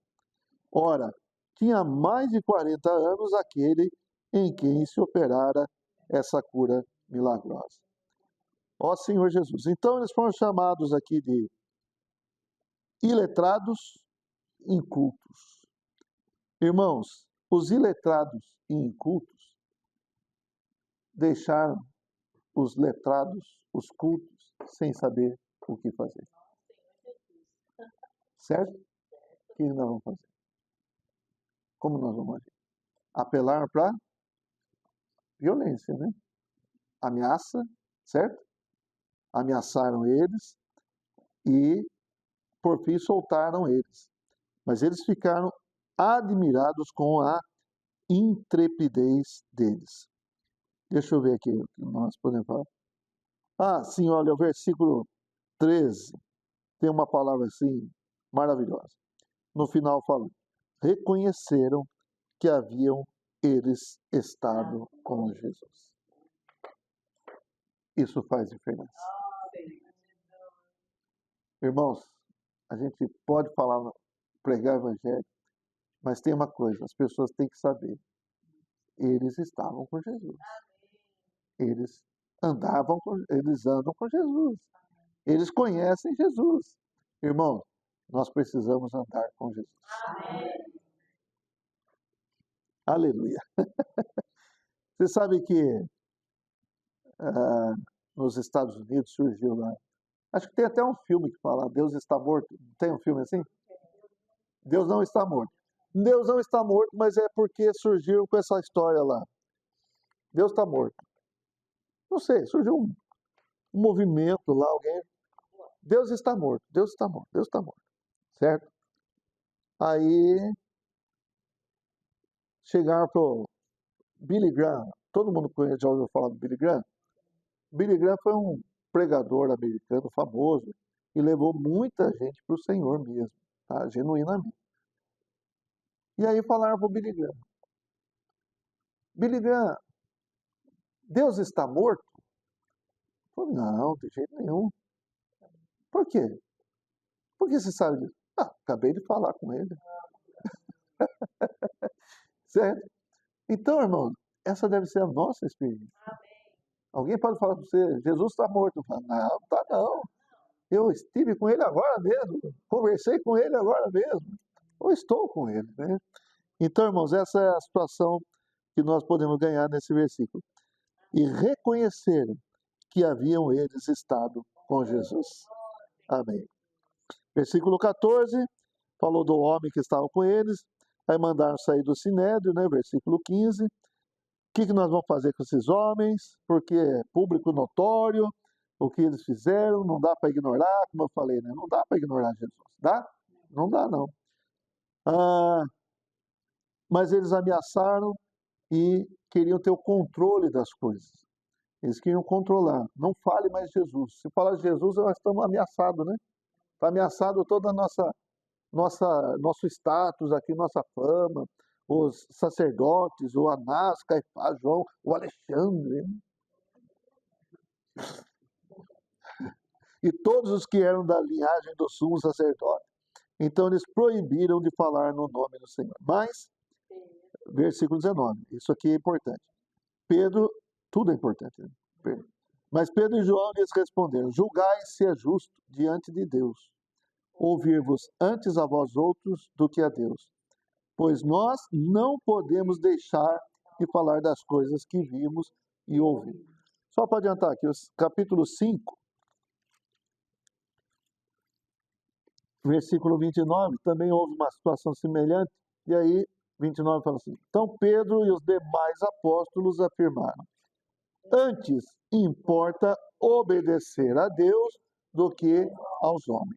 Ora, tinha mais de 40 anos aquele em quem se operara essa cura milagrosa. Ó Senhor Jesus. Então eles foram chamados aqui de iletrados e incultos. Irmãos, os iletrados e incultos deixaram os letrados, os cultos, sem saber o que fazer. Certo? O que nós vamos fazer? Como nós vamos agir? Apelar para violência, né? Ameaça, certo? Ameaçaram eles e, por fim, soltaram eles. Mas eles ficaram admirados com a intrepidez deles. Deixa eu ver aqui o que nós podemos falar. Ah, sim, olha, o versículo 13 tem uma palavra assim maravilhosa. No final fala: reconheceram que haviam eles estado com Jesus. Isso faz diferença. Irmãos, a gente pode falar, pregar o evangelho, mas tem uma coisa, as pessoas têm que saber. Eles estavam com Jesus. Eles andam com Jesus. Eles conhecem Jesus. Irmão, nós precisamos andar com Jesus. Aleluia. Você sabe que nos Estados Unidos surgiu lá, acho que tem até um filme que fala Deus está morto. Tem um filme assim? Deus não está morto. Deus não está morto, mas é porque surgiu com essa história lá. Deus está morto. Não sei, surgiu um movimento lá, alguém. Deus está morto, Deus está morto, Deus está morto. Certo? Aí chegaram para o Billy Graham. Todo mundo conhece, já ouviu falar do Billy Graham? Billy Graham foi um pregador americano famoso e levou muita gente para o Senhor mesmo, tá? Genuinamente. E aí falaram para o Billy Graham: Billy Graham, Deus está morto? Ele falou: não, de jeito nenhum. Por quê? Por que você sabe disso? Ah, acabei de falar com ele. Certo? Então, irmão, essa deve ser a nossa experiência. Alguém pode falar para você: Jesus está morto. Falo, não, está não. Eu estive com ele agora mesmo. Conversei com ele agora mesmo. Ou estou com ele, né? Então, irmãos, essa é a situação que nós podemos ganhar nesse versículo. E reconheceram que haviam eles estado com Jesus. Amém. Versículo 14, falou do homem que estava com eles, aí mandaram sair do sinédrio, né? Versículo 15, o que nós vamos fazer com esses homens? Porque é público notório, o que eles fizeram, não dá para ignorar, como eu falei, né? Não dá para ignorar Jesus, dá? Não dá, não. Mas eles ameaçaram e queriam ter o controle das coisas. Eles queriam controlar. Não fale mais de Jesus. Se falar de Jesus, nós estamos ameaçados, né? Está ameaçado toda a nosso status aqui, nossa fama, os sacerdotes, o Anás, Caifás, João, o Alexandre, né? E todos os que eram da linhagem do sumo sacerdote. Então eles proibiram de falar no nome do Senhor. Mas, versículo 19, isso aqui é importante. Pedro, tudo é importante, né? Mas Pedro e João lhes responderam: julgai se é justo diante de Deus ouvir-vos antes a vós outros do que a Deus, pois nós não podemos deixar de falar das coisas que vimos e ouvimos. Só para adiantar aqui, capítulo 5, versículo 29, também houve uma situação semelhante, e aí 29 fala assim: então Pedro e os demais apóstolos afirmaram: antes importa obedecer a Deus do que aos homens.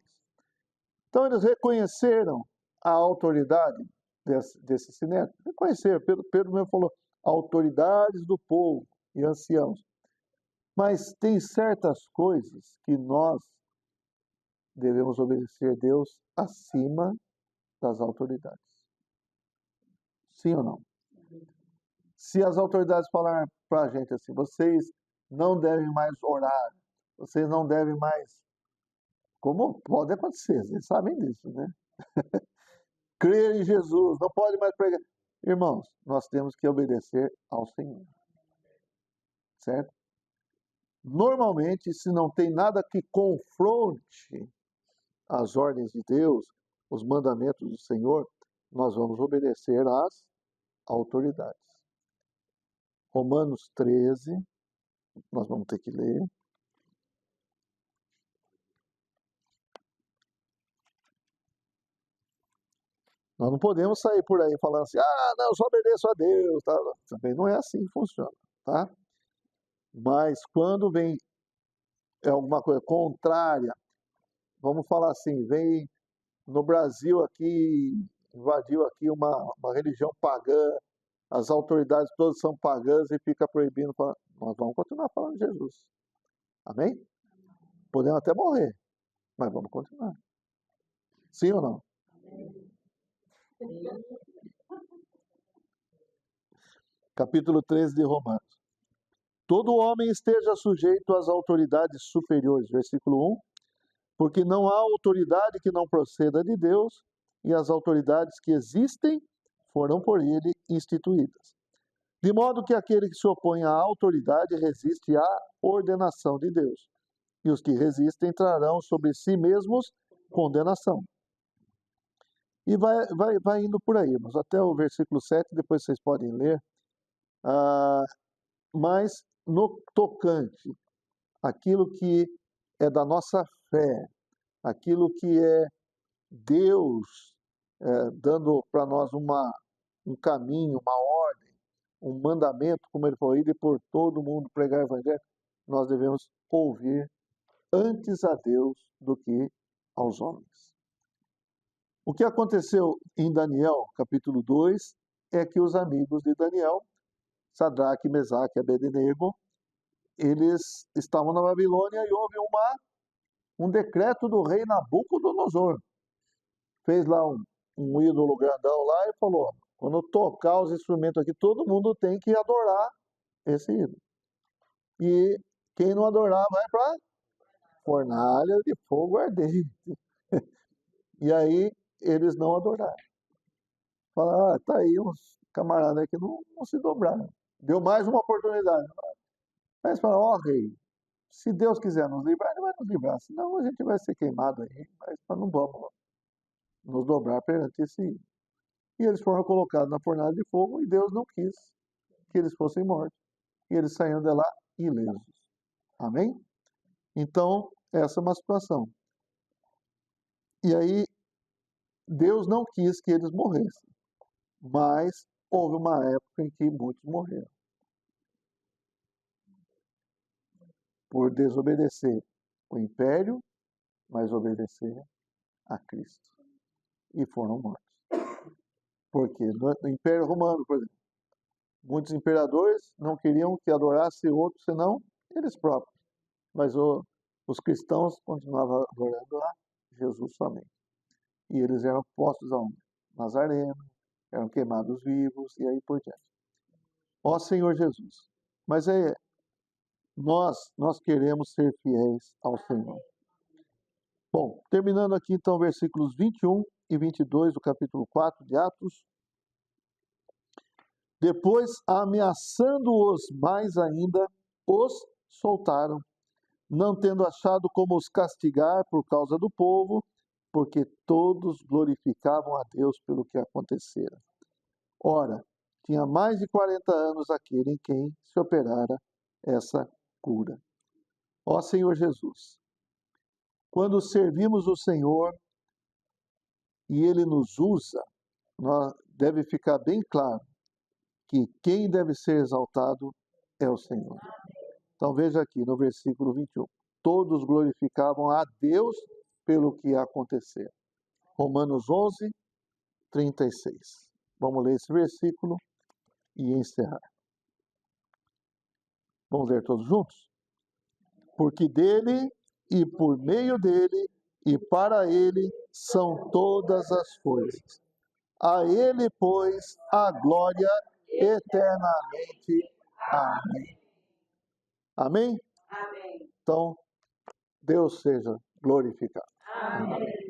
Então eles reconheceram a autoridade desse sinédrio. Reconheceram, Pedro mesmo falou, autoridades do povo e anciãos. Mas tem certas coisas que nós devemos obedecer a Deus acima das autoridades. Sim ou não? Se as autoridades falarem para a gente assim: vocês não devem mais orar, vocês não devem mais... Como pode acontecer, vocês sabem disso, né? crer em Jesus, não pode mais pregar. Irmãos, nós temos que obedecer ao Senhor. Certo? Normalmente, se não tem nada que confronte as ordens de Deus, os mandamentos do Senhor, nós vamos obedecer às autoridades. Romanos 13, nós vamos ter que ler. Nós não podemos sair por aí falando assim, não, eu só obedeço a Deus. Tá? Também não é assim que funciona. Tá? Mas quando vem alguma coisa contrária, vamos falar assim, vem no Brasil aqui, invadiu aqui uma religião pagã, as autoridades todas são pagãs e fica proibindo, nós vamos continuar falando de Jesus. Amém? Podemos até morrer, mas vamos continuar. Sim ou não? Capítulo 13 de Romanos. Todo homem esteja sujeito às autoridades superiores, versículo 1, porque não há autoridade que não proceda de Deus, e as autoridades que existem foram por ele instituídas. De modo que aquele que se opõe à autoridade resiste à ordenação de Deus, e os que resistem trarão sobre si mesmos condenação. E vai indo por aí, mas até o versículo 7, depois vocês podem ler. Mas no tocante, aquilo que é da nossa fé, aquilo que é Deus dando para nós um caminho, uma ordem, um mandamento, como ele falou, ir por todo mundo pregar o evangelho, nós devemos ouvir antes a Deus do que aos homens. O que aconteceu em Daniel, capítulo 2, é que os amigos de Daniel, Sadraque, Mesaque e Abednego, eles estavam na Babilônia e houve um decreto do rei Nabucodonosor. Fez lá um ídolo grandão lá e falou, quando tocar os instrumentos aqui, todo mundo tem que adorar esse ídolo. E quem não adorar vai para fornalha de fogo ardente. E aí eles não adoraram. Falaram, tá aí uns camaradas que não se dobraram. Deu mais uma oportunidade. Mas falaram, ó rei, se Deus quiser nos livrar, ele vai nos livrar. Senão a gente vai ser queimado aí. Mas nós não vamos nos dobrar perante esse ídolo. E eles foram colocados na fornalha de fogo e Deus não quis que eles fossem mortos. E eles saíram de lá ilesos. Amém? Então, essa é uma situação. E aí, Deus não quis que eles morressem. Mas houve uma época em que muitos morreram. Por desobedecer o império, mas obedecer a Cristo. E foram mortos. Porque no Império Romano, por exemplo, muitos imperadores não queriam que adorasse outro senão eles próprios. Mas os cristãos continuavam adorando a Jesus somente. E eles eram postos aonde? Nazareno, eram queimados vivos e aí por diante. Ó Senhor Jesus, mas nós queremos ser fiéis ao Senhor. Bom, terminando aqui então versículos 21 e 22 do capítulo 4 de Atos. Depois, ameaçando-os mais ainda, os soltaram, não tendo achado como os castigar por causa do povo, porque todos glorificavam a Deus pelo que acontecera. Ora, tinha mais de 40 anos aquele em quem se operara essa cura. Ó Senhor Jesus, quando servimos o Senhor e Ele nos usa, deve ficar bem claro que quem deve ser exaltado é o Senhor. Então veja aqui no versículo 21. Todos glorificavam a Deus pelo que aconteceu. Romanos 11, 36. Vamos ler esse versículo e encerrar. Vamos ler todos juntos? Porque dele e por meio dele e para ele são todas as coisas. A ele, pois, a glória eternamente. Amém. Amém? Amém. Então, Deus seja glorificado. Amém.